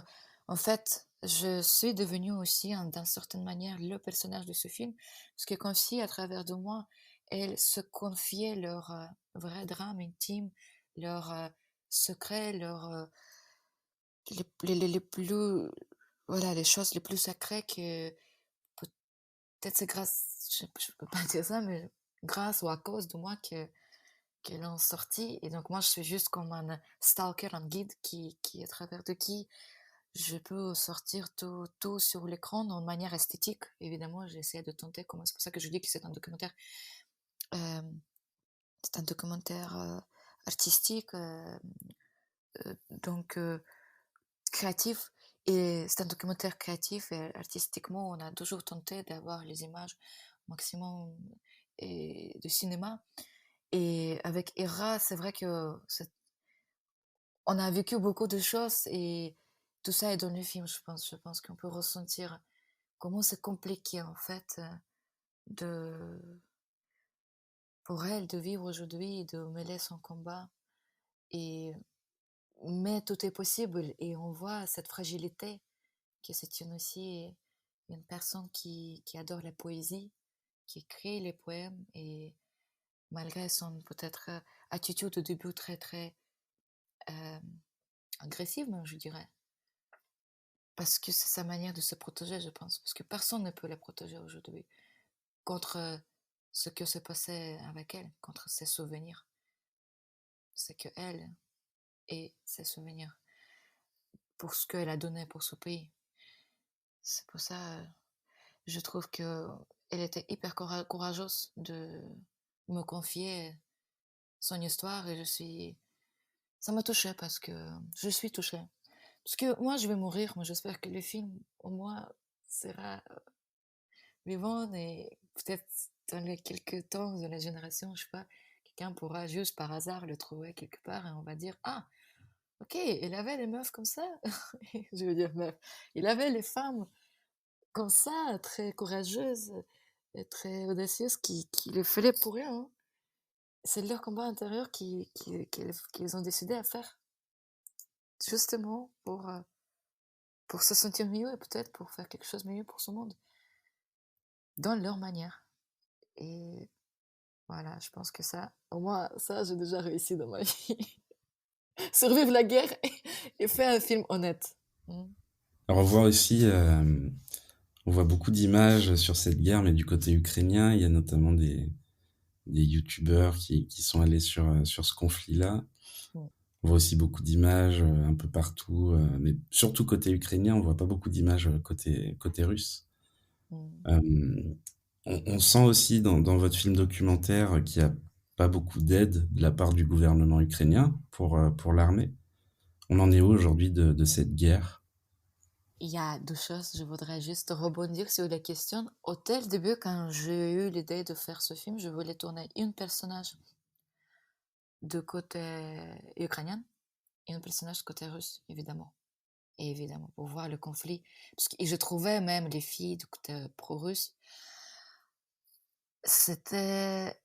en fait, je suis devenue aussi, d'une certaine manière, le personnage de ce film, parce que comme si, à travers de moi, elles se confiaient leur vrai drame intime, leurs secrets, les plus, voilà, les choses les plus sacrées que peut-être c'est grâce, je peux pas dire ça, mais grâce ou à cause de moi qu'elle en sorti. Et donc moi, je suis juste comme un stalker, un guide qui à travers de qui je peux sortir tout sur l'écran de manière esthétique. Évidemment, j'essaie de tenter comment. C'est pour ça que je dis que euh, c'est un documentaire artistique, donc créatif. Et c'est un documentaire créatif et artistiquement, on a toujours tenté d'avoir les images maximum de cinéma. Et avec Hera, c'est vrai que on a vécu beaucoup de choses et tout ça est dans le film, je pense. Je pense qu'on peut ressentir comment c'est compliqué, en fait, de, pour elle de vivre aujourd'hui, de mêler son combat. Et, mais tout est possible et on voit cette fragilité, que c'est une personne qui adore la poésie, qui écrit les poèmes et malgré son peut-être attitude au début très très euh, agressive, même, je dirais. Parce que c'est sa manière de se protéger, je pense. Parce que personne ne peut la protéger aujourd'hui contre ce que s'est passé avec elle, contre ses souvenirs. C'est que elle et ses souvenirs pour ce qu'elle a donné pour ce pays. C'est pour ça, je trouve que elle était hyper courageuse de me confier son histoire et ça m'a touchée parce que je suis touchée. Parce que moi, je vais mourir, mais j'espère que le film, au moins, sera vivant et peut-être dans les quelques temps de la génération, je sais pas, quelqu'un pourra juste par hasard le trouver quelque part et on va dire, ah, ok, il avait les meufs comme ça. Je veux dire meufs. Il avait les femmes comme ça, très courageuses et très audacieuses qui le faisaient pour rien, hein. C'est leur combat intérieur qu'ils ont décidé à faire, justement pour se sentir mieux et peut-être pour faire quelque chose de mieux pour ce monde, dans leur manière. Et voilà, je pense que ça, au moins, ça, j'ai déjà réussi dans ma vie. Survivre la guerre et faire un film honnête. Mm. Alors on voit aussi, on voit beaucoup d'images sur cette guerre, mais du côté ukrainien, il y a notamment des youtubeurs qui sont allés sur ce conflit-là. Mm. On voit aussi beaucoup d'images un peu partout, mais surtout côté ukrainien, on voit pas beaucoup d'images côté russe. Mm. Euh, on sent aussi dans votre film documentaire qu'il n'y a pas beaucoup d'aide de la part du gouvernement ukrainien pour l'armée. On en est où aujourd'hui de cette guerre? Il y a deux choses, je voudrais juste rebondir sur la question. Au tel début, quand j'ai eu l'idée de faire ce film, je voulais tourner une personnage de côté ukrainien et un personnage de côté russe, évidemment. Et évidemment, pour voir le conflit. Et je trouvais même les filles du côté pro-russe. C'était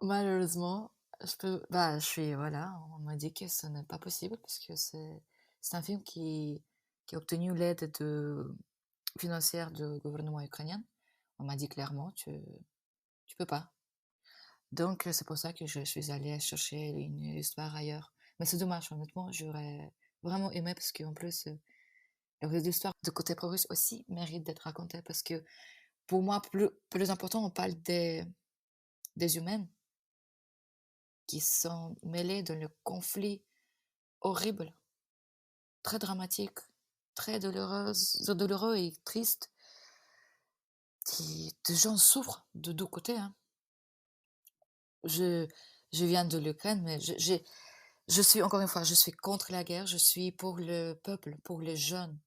malheureusement, voilà, on m'a dit que ce n'est pas possible parce que c'est un film qui a obtenu l'aide financière du gouvernement ukrainien. On m'a dit clairement, tu peux pas. Donc, c'est pour ça que je suis allée chercher une histoire ailleurs. Mais c'est dommage, honnêtement, j'aurais vraiment aimé parce qu'en plus, l'histoire de côté pro-russe aussi mérite d'être racontée parce que pour moi, plus important, on parle des humains qui sont mêlés dans le conflit horrible, très dramatique, très douloureux et triste. Des gens souffrent de deux côtés, hein. Je, je viens de l'Ukraine, mais je suis, encore une fois, je suis contre la guerre, je suis pour le peuple, pour les jeunes.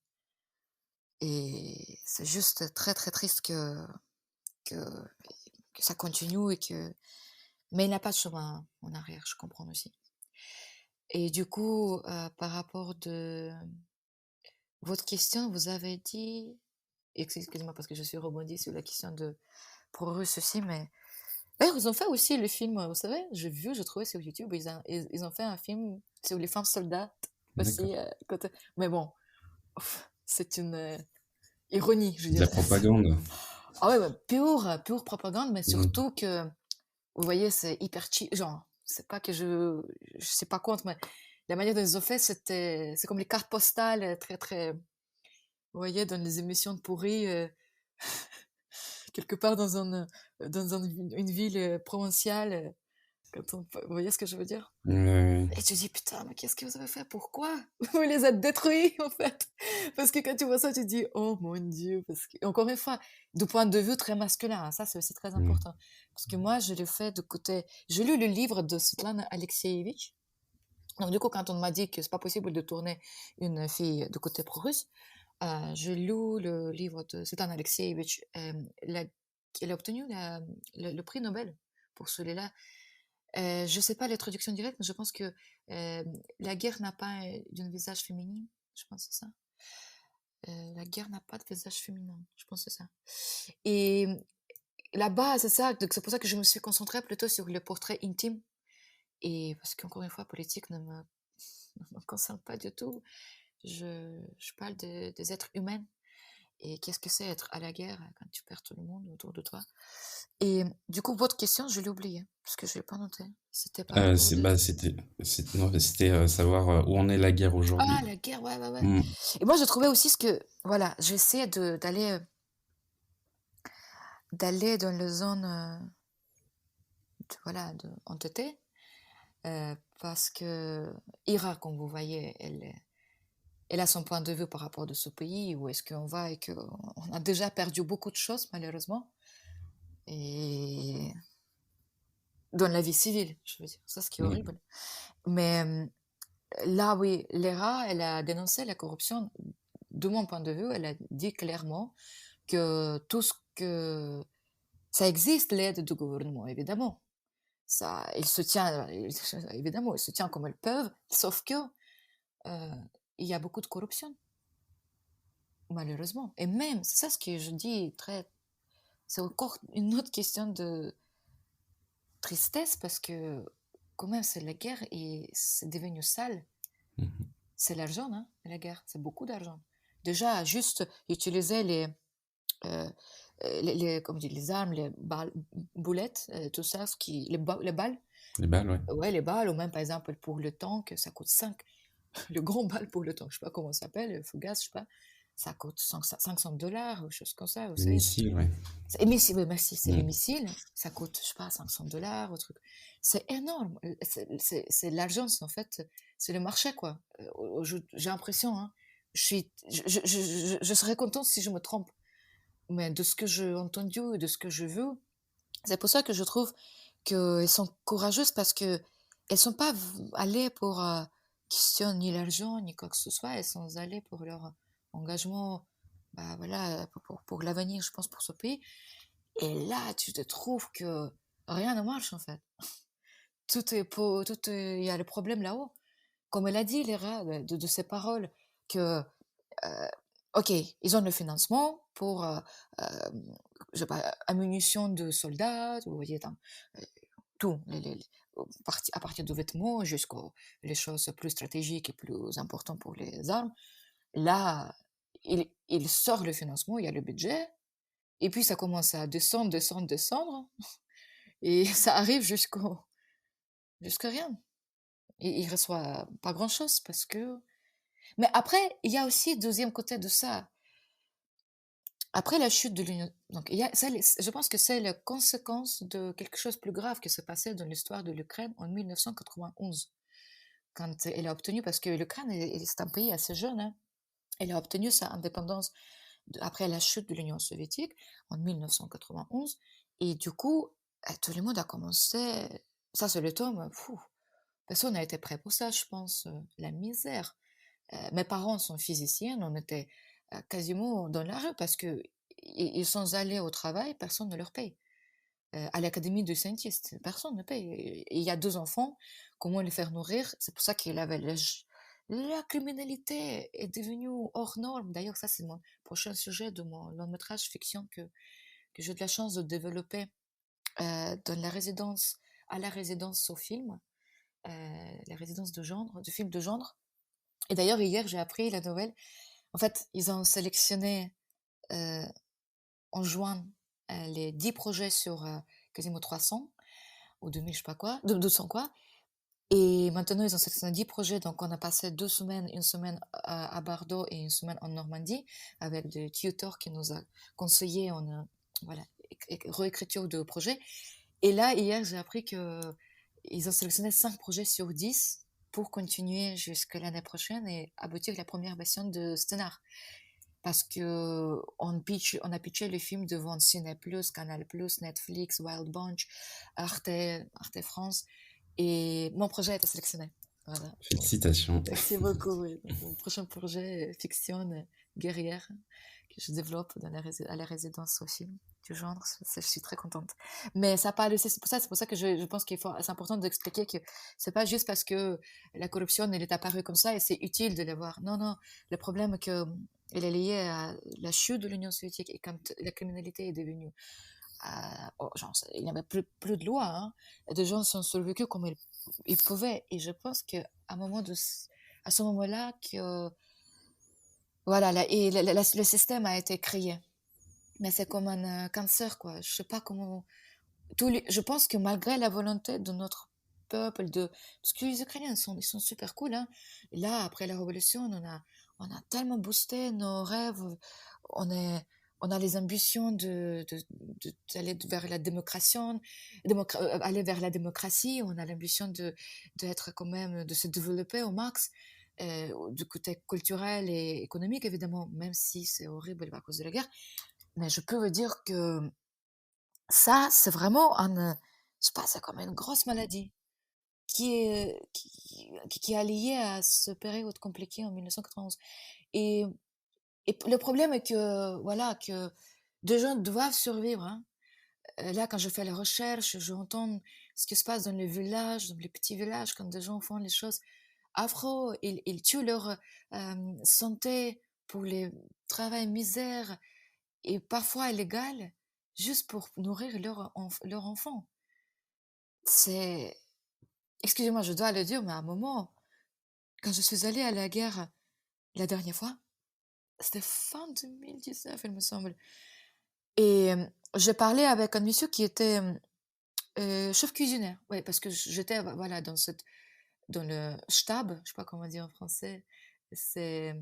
Et c'est juste très, très triste que, que ça continue mais il n'y a pas de chemin en arrière, je comprends aussi. Et du coup, par rapport de votre question, vous avez dit, excusez-moi parce que je suis rebondie sur la question pro-russe aussi, mais d'ailleurs, ils ont fait aussi le film, vous savez, j'ai trouvé sur YouTube, ils ont fait un film sur les femmes soldats D'accord. aussi. Mais bon, c'est une ironie, je C'est de la dirais. propagande. Ah ouais, pure propagande, mais Mm. surtout que, vous voyez, c'est hyper cheap. Genre, c'est pas que je sais pas contre, mais la manière dont ils ont fait, c'est comme les cartes postales, très, très, vous voyez, dans les émissions de pourri, quelque part une ville provinciale, vous voyez ce que je veux dire? Ouais. Et tu te dis, putain, mais qu'est-ce que vous avez fait? Pourquoi? Vous les êtes détruits, en fait. Parce que quand tu vois ça, tu te dis, oh mon Dieu. Encore une fois, du point de vue très masculin, hein, ça c'est aussi très Mm. important. Parce que moi, je l'ai fait de côté. J'ai lu le livre de Svetlana Alexievich. Donc, du coup, quand on m'a dit que c'est pas possible de tourner une fille de côté pro-russe, j'ai lu le livre de Svetlana Alexievich. Elle a obtenu le prix Nobel pour celui-là. Je sais pas les traductions directes, mais je pense que la guerre n'a pas d'un visage féminin. Je pense que c'est ça. La guerre n'a pas de visage féminin. Je pense que c'est ça. Et là-bas, c'est ça. Donc c'est pour ça que je me suis concentrée plutôt sur le portrait intime. Et parce qu'encore une fois, politique ne me concerne pas du tout. Je parle des êtres humains. Et qu'est-ce que c'est être à la guerre quand tu perds tout le monde autour de toi? Et du coup, votre question, je l'ai oubliée, parce que je l'ai pas noté. C'était par rapport de... Bah, non, c'était savoir où en est la guerre Ah, aujourd'hui. la guerre, ouais, ouais, ouais. Mm. Et moi, je trouvais aussi ce que, voilà, j'essaie d'aller dans les zones, voilà, entêtées, parce que Ira, comme vous voyez, elle a son point de vue par rapport de ce pays, où est-ce qu'on va et qu'on a déjà perdu beaucoup de choses, malheureusement, et dans la vie civile, je veux dire, ça, ce qui est Oui. horrible. Mais là, oui, Lera, elle a dénoncé la corruption. De mon point de vue, elle a dit clairement que tout ce que... Ça existe, l'aide du gouvernement, évidemment. Ça, évidemment, ils se tiennent comme ils peuvent, sauf que il y a beaucoup de corruption, malheureusement. Et même, c'est ça ce que je dis, c'est encore une autre question de tristesse, parce que quand même, c'est la guerre et c'est devenu sale. Mhm. C'est l'argent, hein, la guerre, c'est beaucoup d'argent. Déjà, juste utiliser euh, comme dit, les armes, les balles, boulettes, tout ça, les balles, Les balles, ouais. ouais, les balles, ou même par exemple pour le tank, ça coûte 5. Le grand balle pour le tank, je sais pas comment ça s'appelle, le Fougas, je sais pas, ça coûte $500, ou chose comme ça, vous Les savez. missiles, ouais. Les missiles, oui, merci, c'est les Mm. missiles, ça coûte, je sais pas, $500, ou truc. C'est énorme. C'est l'argent, en fait, c'est le marché, quoi. J'ai l'impression, hein. Je serais contente si je me trompe, mais de ce que j'ai entendu et de ce que je veux, c'est pour ça que je trouve qu'elles sont courageuses, parce que elles sont pas allées pour questionner ni l'argent ni quoi que ce soit. Elles sont allées pour leur engagement, bah voilà, pour l'avenir, je pense, pour ce pays. Et là, tu te trouves que rien ne marche, en fait. Il y a le problème là-haut. Comme elle a dit, Léra, de ses paroles, que ok, ils ont le financement pour euh, je sais pas, ammunition de soldats, vous voyez, tout, à partir de vêtements jusqu'aux les choses plus stratégiques et plus importantes pour les armes. Là, il sort le financement, il y a le budget, et puis ça commence à descendre, descendre, descendre, et ça arrive jusqu'à rien. Et il reçoit pas grand-chose parce que... Mais après, il y a aussi le deuxième côté de ça. Après la chute de l'Union, donc je pense que c'est la conséquence de quelque chose de plus grave qui s'est passé dans l'histoire de l'Ukraine en 1991, quand elle a obtenu, parce que l'Ukraine c'est un pays assez jeune, hein, elle a obtenu sa indépendance après la chute de l'Union soviétique en 1991, et du coup, tout le monde a commencé, ça c'est le tome, personne n'a été prêt pour ça, je pense, la misère. Mes parents sont physiciens, on était quasiment dans la rue parce que ils sont allés au travail, personne ne leur paye. À l'académie de scientistes, personne ne paye. Et il y a 2 enfants, comment les faire nourrir? C'est pour ça qu'il avait la criminalité est devenue hors norme. D'ailleurs, ça c'est mon prochain sujet de mon long métrage fiction que j'ai eu de la chance de développer dans à la résidence Sofilm, la résidence de films de genre. Et d'ailleurs, hier, j'ai appris la nouvelle. En fait, ils ont sélectionné euh, en juin les 10 projets sur quasiment 300 ou 2000, je sais pas quoi, 200 quoi. Et maintenant, ils ont sélectionné 10 projets. Donc, on a passé 2 semaines, une semaine à Bordeaux et une semaine en Normandie avec des tuteurs qui nous a conseillé en voilà, réécriture de projets. Et là, hier, j'ai appris qu'ils ont sélectionné 5 projets sur 10 pour continuer jusqu'à l'année prochaine et aboutir à la première version de scénar. Parce que on a pitché le film devant Ciné+, Canal+, Netflix, Wild Bunch, Arte France. Et mon projet a été sélectionné. Voilà. Félicitations. Merci beaucoup. Oui. Donc, mon prochain projet, fiction guerrière, que je développe à la résidence au film du genre. Je suis très contente. Mais ça parle aussi, c'est pour ça que je pense c'est important d'expliquer que c'est pas juste parce que la corruption, elle est apparue comme ça et c'est utile de la voir. Non, non. Le problème que elle est liée à la chute de l'Union soviétique et quand la criminalité est devenue genre, il n'y avait plus de loi, hein. Et des gens sont survécus comme ils pouvaient. Et je pense qu'à à ce moment-là, que voilà, le système a été créé. Mais c'est comme un cancer, quoi. Je sais pas comment. Je pense que malgré la volonté de notre peuple, parce que les Ukrainiens ils sont super cool, hein. Et là, après la révolution, on a tellement boosté nos rêves. On est, on a les ambitions d'aller vers la démocratie, aller vers la démocratie. On a l'ambition d'être quand même, de se développer au max, du côté culturel et économique, évidemment, même si c'est horrible à cause de la guerre. Mais je peux vous dire que ça, c'est vraiment je sais pas, c'est comme une grosse maladie qui est liée à cette période compliquée en 1991. Et, et le problème est que, voilà, que des gens doivent survivre, hein. Là, quand je fais la recherche, j'entends ce qui se passe dans les villages, dans les petits villages, quand des gens font les choses affreux, ils tuent leur santé pour les travail misère et parfois illégal, juste pour nourrir leur enfant. C'est, excusez-moi, je dois le dire, mais à un moment, quand je suis allée à la guerre la dernière fois, c'était fin 2019, il me semble. Et j'ai parlé avec un monsieur qui était chef cuisinier. Oui, parce que j'étais voilà, dans le Stab, je sais pas comment dire en français, c'est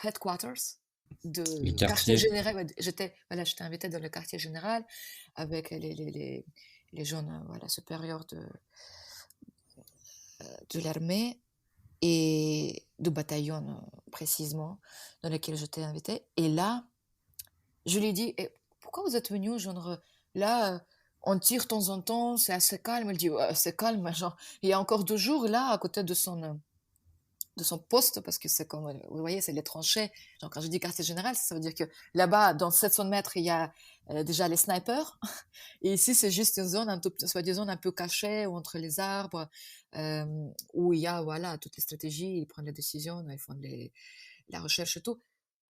headquarters de Les quartier quartiers. général. Ouais, voilà, j'étais invitée dans le quartier général avec les jeunes voilà, supérieurs de l'armée et du bataillon précisément dans lequel j'étais invitée. Et là, je lui ai dit, eh, pourquoi vous êtes venu, genre, là, on tire de temps en temps, c'est assez calme. Elle dit, ouais, c'est calme, genre, il y a encore 2 jours, là, à côté de son poste, parce que c'est comme, vous voyez, c'est les tranchées. Genre, quand je dis quartier général, ça veut dire que là-bas, dans 700 mètres, il y a déjà les snipers. Et ici, c'est juste une zone, soi-disant, un peu cachée, ou entre les arbres, euh, où il y a, voilà, toutes les stratégies, ils prennent les décisions, ils font la recherche et tout.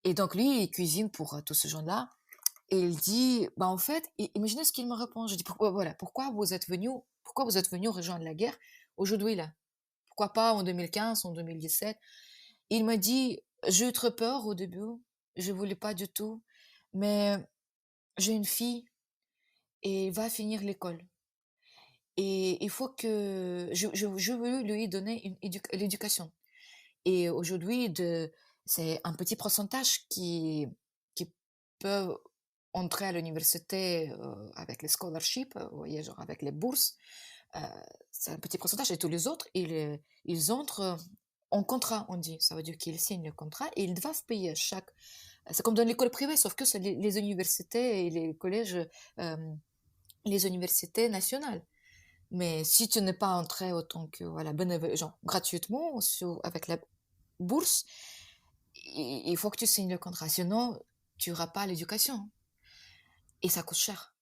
Et donc, lui, il cuisine pour tous ces gens-là. Et il dit, bah, en fait, imaginez ce qu'il me répond. Je dis, voilà, pourquoi vous êtes venu rejoindre la guerre aujourd'hui, là? Pourquoi pas en 2015, en 2017? Il me dit, j'ai eu très peur au début, je voulais pas du tout, mais j'ai une fille et elle va finir l'école. Et il faut que, je veux lui donner l'éducation. Et aujourd'hui, c'est un petit pourcentage qui peuvent entrer à l'université avec les scholarships, vous voyez, genre avec les bourses. Euh, c'est un petit pourcentage. Et tous les autres, ils entrent en contrat, on dit. Ça veut dire qu'ils signent le contrat et ils doivent payer chaque. C'est comme dans l'école privée, sauf que c'est les universités et les collèges, euh, les universités nationales. Mais si tu n'es pas entré autant que, voilà, bénévole, genre, gratuitement, avec la bourse, il faut que tu signes le contrat. Sinon, tu n'auras pas l'éducation. Et ça coûte cher.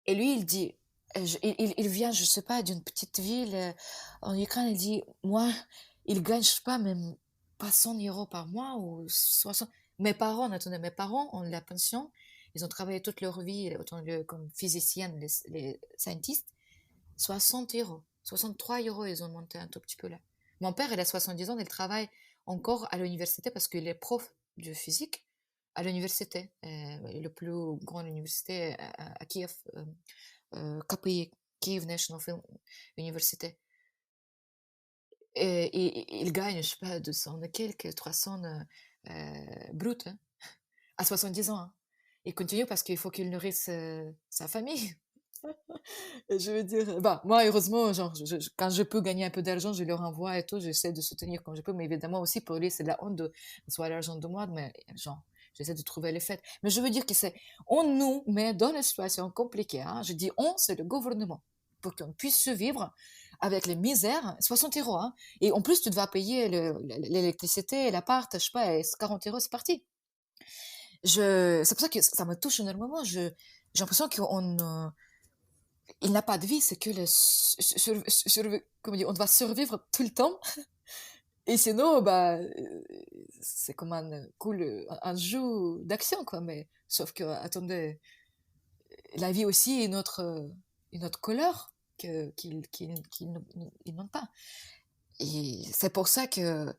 Et lui, il dit, il vient, je sais pas, d'une petite ville en Ukraine, il dit, moi, il gagne, je sais pas, même pas 100 € par mois ou 60. Mes parents, attendez, mes parents ont la pension ils ont travaillé toute leur vie, autant comme physiciennes, les scientists, 60 €, 63 €, ils ont monté un tout petit peu là. Mon père, il a 70 ans, il travaille encore à l'université parce qu'il est prof de physique à l'université, le plus grande université à Kiev, KPI, Kiev National Film University. Et il gagne, je sais pas, 200 et quelques, 300 brut, hein, à 70 ans. Hein. Il continue parce qu'il faut qu'il nourrisse sa famille. Je veux dire, bah, moi, heureusement, genre, quand je peux gagner un peu d'argent, je leur envoie et tout, j'essaie de soutenir comme je peux, mais évidemment aussi pour lui, c'est de la honte de recevoir l'argent de moi, mais genre, j'essaie de trouver les fêtes. Mais je veux dire que c'est, on nous met dans une situation compliquée, hein. Je dis on, c'est le gouvernement, pour qu'on puisse survivre avec les misères, 60 €, hein. Et en plus, tu dois payer l'électricité, l'appart, je sais pas, et 40 €, c'est parti. C'est pour ça que ça me touche énormément. J'ai l'impression qu'on, il n'a pas de vie, c'est que comment dire, on doit survivre tout le temps. Et sinon, bah, c'est comme un jeu d'action, quoi. Mais sauf que, attendez, la vie aussi est une autre couleur qu'ils n'ont pas. Et c'est pour ça que,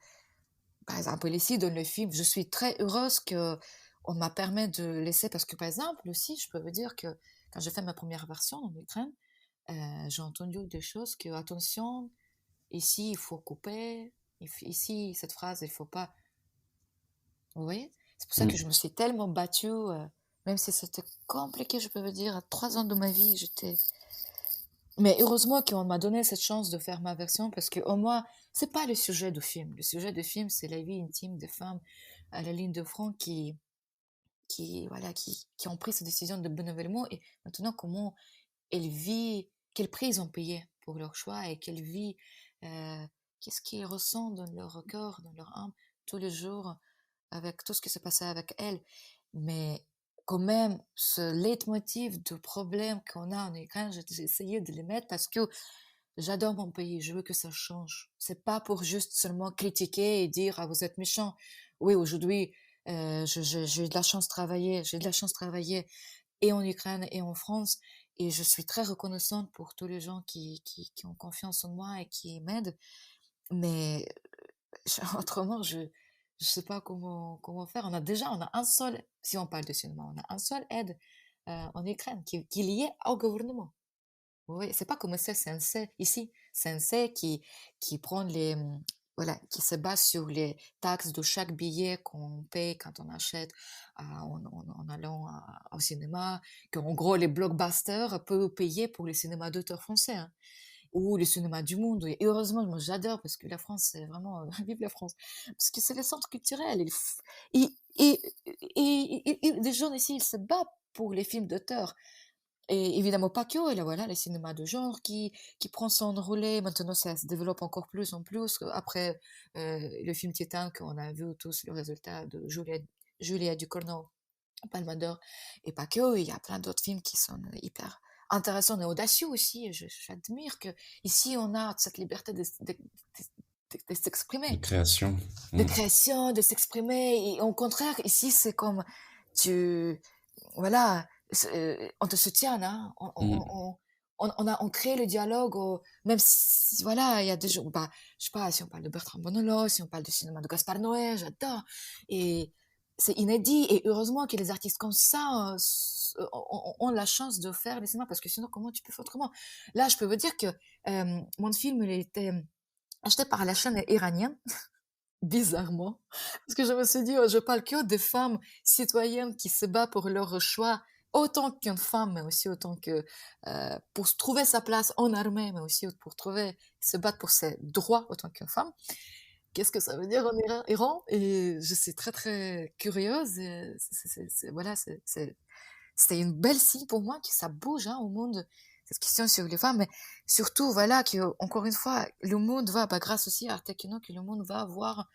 par exemple, ici, dans le film, je suis très heureuse que on m'a permis de laisser, parce que, par exemple, aussi, je peux vous dire que quand j'ai fait ma première version en Ukraine, j'ai entendu des choses que, attention, ici, il faut couper, ici, cette phrase, il faut pas. Vous voyez? C'est pour ça que Mm. je me suis tellement battue, même si c'était compliqué, je peux vous dire, à 3 ans de ma vie, j'étais. Mais heureusement qu'on m'a donné cette chance de faire ma version, parce que au moins, c'est pas le sujet du film. Le sujet du film, c'est la vie intime des femmes à la ligne de front voilà, qui ont pris cette décision de bénévolement, et maintenant, comment elles vivent, quel prix ils ont payé pour leur choix, et quelle vie, euh, qu'est-ce qu'ils ressentent dans leur corps, dans leur âme, tous les jours, avec tout ce qui se passait avec elles. Mais quand même, ce leitmotiv de problème qu'on a en Ukraine, j'ai essayé de les mettre parce que j'adore mon pays, je veux que ça change. C'est pas pour juste seulement critiquer et dire ah vous êtes méchants. Oui, aujourd'hui, j'ai de la chance de travailler, j'ai de la chance de travailler et en Ukraine et en France, et je suis très reconnaissante pour tous les gens qui ont confiance en moi et qui m'aident. Mais autrement, je sais pas comment faire. On a un seul, si on parle de cinéma, on a un seul aide en Ukraine qui est lié au gouvernement. Oui, c'est pas comme ça, c'est ici, c'est qui prend voilà, qui se base sur les taxes de chaque billet qu'on paye quand on achète en allant au cinéma, qu'en gros les blockbusters peuvent payer pour les cinémas d'auteurs français, hein, ou les cinémas du monde. Et heureusement, moi j'adore parce que la France, c'est vraiment, vive la France, parce que c'est le centre culturel. Et, et, les gens ici, ils se battent pour les films d'auteurs. Et évidemment pas que, et là voilà, le cinéma de genre qui prend son relais, maintenant ça se développe encore plus en plus, après le film Titan qu'on a vu tous le résultat de Julia Ducournau, Palme d'Or, et pas que, il y a plein d'autres films qui sont hyper intéressants et audacieux aussi, et j'admire que ici on a cette liberté de De s'exprimer, création. de Mm. création, de s'exprimer, et au contraire, ici c'est comme tu voilà, on te soutient, hein. Mm. On crée le dialogue, même si, voilà, il y a des gens, bah, je sais pas, si on parle de Bertrand Bonello, si on parle du cinéma de Gaspard Noé, j'adore. Et c'est inédit, et heureusement que les artistes comme ça ont la chance de faire le cinéma, parce que sinon, comment tu peux faire autrement? Là, je peux vous dire que mon film, il a été acheté par la chaîne iranienne, bizarrement, parce que je me suis dit, je parle que des femmes citoyennes qui se battent pour leur choix, autant qu'une femme, mais aussi autant que pour trouver sa place en armée, mais aussi pour se battre pour ses droits autant qu'une femme. Qu'est-ce que ça veut dire en Iran? Et je suis très très curieuse. Et voilà, c'était une belle signe pour moi que ça bouge, hein, au monde, cette question sur les femmes, mais surtout voilà que encore une fois le monde va, bah, grâce aussi à Artekino, que le monde va voir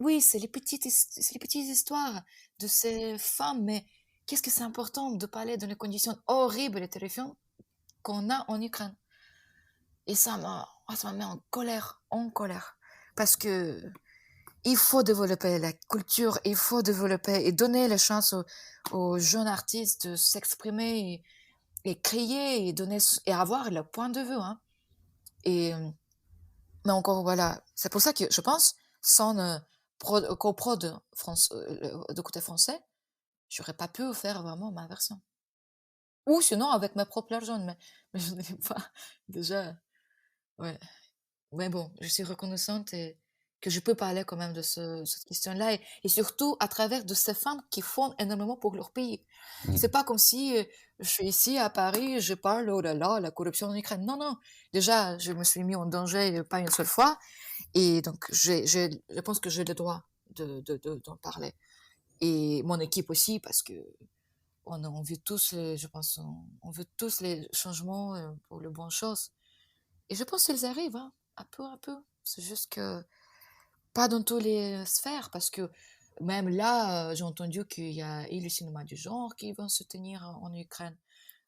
oui, c'est les petites histoires de ces femmes, mais qu'est-ce que c'est important de parler de les conditions horribles et terrifiantes qu'on a en Ukraine. Et ça m'a mis en colère, parce que il faut développer la culture, il faut développer et donner la chance aux jeunes artistes de s'exprimer et créer et donner et avoir leur point de vue. Hein. Et mais encore voilà, c'est pour ça que je pense sans coprod de côté français, j'aurais pas pu faire vraiment ma version. Ou sinon avec mes propres argent, mais je n'ai pas déjà. Ouais. Mais bon, je suis reconnaissante et que je peux parler quand même de cette question-là et surtout à travers de ces femmes qui font énormément pour leur pays. C'est Mm. pas comme si je suis ici à Paris, je parle, oh là là, la corruption en Ukraine. Non, non. Déjà, je me suis mis en danger pas une seule fois et donc je pense que j'ai le droit d'en parler. Et mon équipe aussi parce que on veut tous, je pense, on veut tous les changements pour les bonnes choses. Et je pense qu'ils arrivent, hein, un peu à peu. C'est juste que pas dans toutes les sphères, parce que même là, j'ai entendu qu'il y a et le cinéma du genre qui vont se tenir en Ukraine,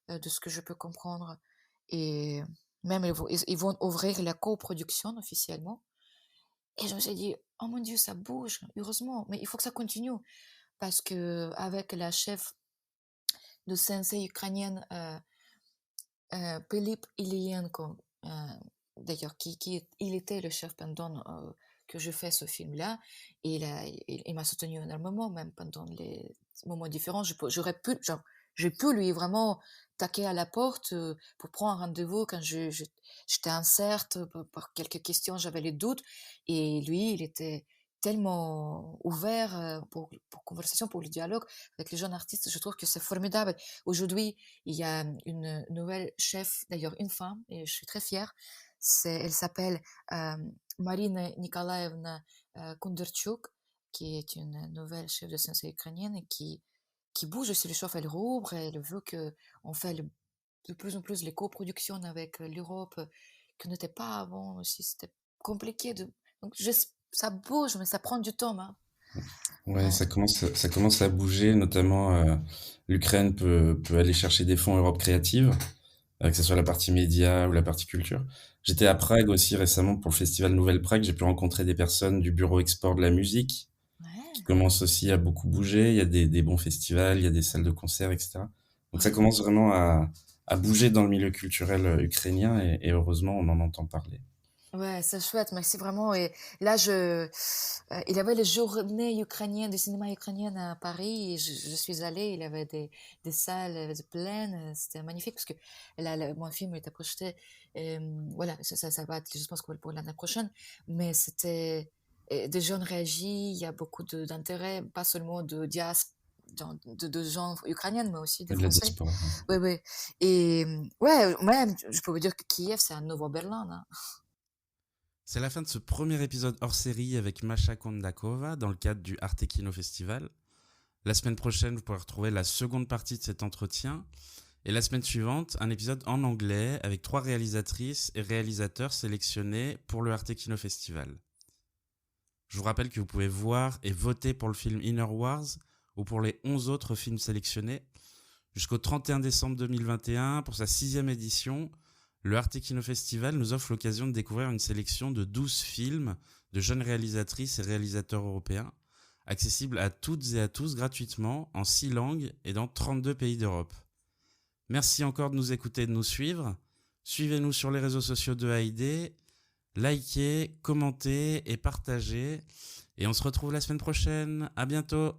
de ce que je peux comprendre. Et même ils vont ouvrir la coproduction officiellement. Et je me suis dit, oh mon Dieu, ça bouge, heureusement, mais il faut que ça continue. Parce que avec la chef de sensei ukrainienne, Philippe Ilienko, d'ailleurs, il était le chef pendant que je fais ce film-là, et il m'a soutenu énormément, même pendant les moments différents. J'aurais pu, genre, j'ai pu lui vraiment taquer à la porte pour prendre un rendez-vous quand j'étais incertaine par quelques questions, j'avais les doutes, et lui, il était tellement ouvert pour conversation, pour le dialogue avec les jeunes artistes. Je trouve que c'est formidable. Aujourd'hui, il y a une nouvelle chef, d'ailleurs une femme, et je suis très fière. Elle s'appelle Marina Nikolaevna Kunderchuk, qui est une nouvelle chef de sensei ukrainienne et qui bouge aussi les choses, elle rouvre, elle veut qu'on fait de plus en plus les coproductions avec l'Europe, que n'était pas avant aussi, c'était compliqué. Donc ça bouge, mais ça prend du temps. Hein. Ouais, Ouais. ça commence à bouger, notamment l'Ukraine peut aller chercher des fonds Europe Créative, que ce soit la partie média ou la partie culture. J'étais à Prague aussi récemment pour le festival Nouvelle Prague, j'ai pu rencontrer des personnes du bureau export de la musique, qui Ouais, commence aussi à beaucoup bouger. Il y a des bons festivals, il y a des salles de concert, etc. Donc ça ouais. commence vraiment à bouger dans le milieu culturel ukrainien et heureusement on en entend parler. Ouais, c'est chouette, merci vraiment. Et là, il y avait les journées ukrainiennes, du cinéma ukrainien à Paris, et je suis allée, il y avait des salles pleines, c'était magnifique, parce que là, mon film était projeté, voilà, ça va être, je pense, pour l'année prochaine, mais c'était, des jeunes réagis, il y a beaucoup d'intérêt, pas seulement de gens ukrainiens, mais aussi des Et de la Français. diaspora. Oui, oui. Et ouais, même, je peux vous dire que Kiev, c'est un nouveau Berlin, hein. C'est la fin de ce premier épisode hors série avec Masha Kondakova dans le cadre du Arte Kino Festival. La semaine prochaine, vous pourrez retrouver la seconde partie de cet entretien. Et la semaine suivante, un épisode en anglais avec 3 réalisatrices et réalisateurs sélectionnés pour le Arte Kino Festival. Je vous rappelle que vous pouvez voir et voter pour le film Inner Wars ou pour les 11 autres films sélectionnés. Jusqu'au 31 décembre 2021, pour sa 6e édition, le Arte Kino Festival nous offre l'occasion de découvrir une sélection de 12 films de jeunes réalisatrices et réalisateurs européens, accessibles à toutes et à tous gratuitement en 6 langues et dans 32 pays d'Europe. Merci encore de nous écouter et de nous suivre. Suivez-nous sur les réseaux sociaux de AID, likez, commentez et partagez. Et on se retrouve la semaine prochaine. À bientôt.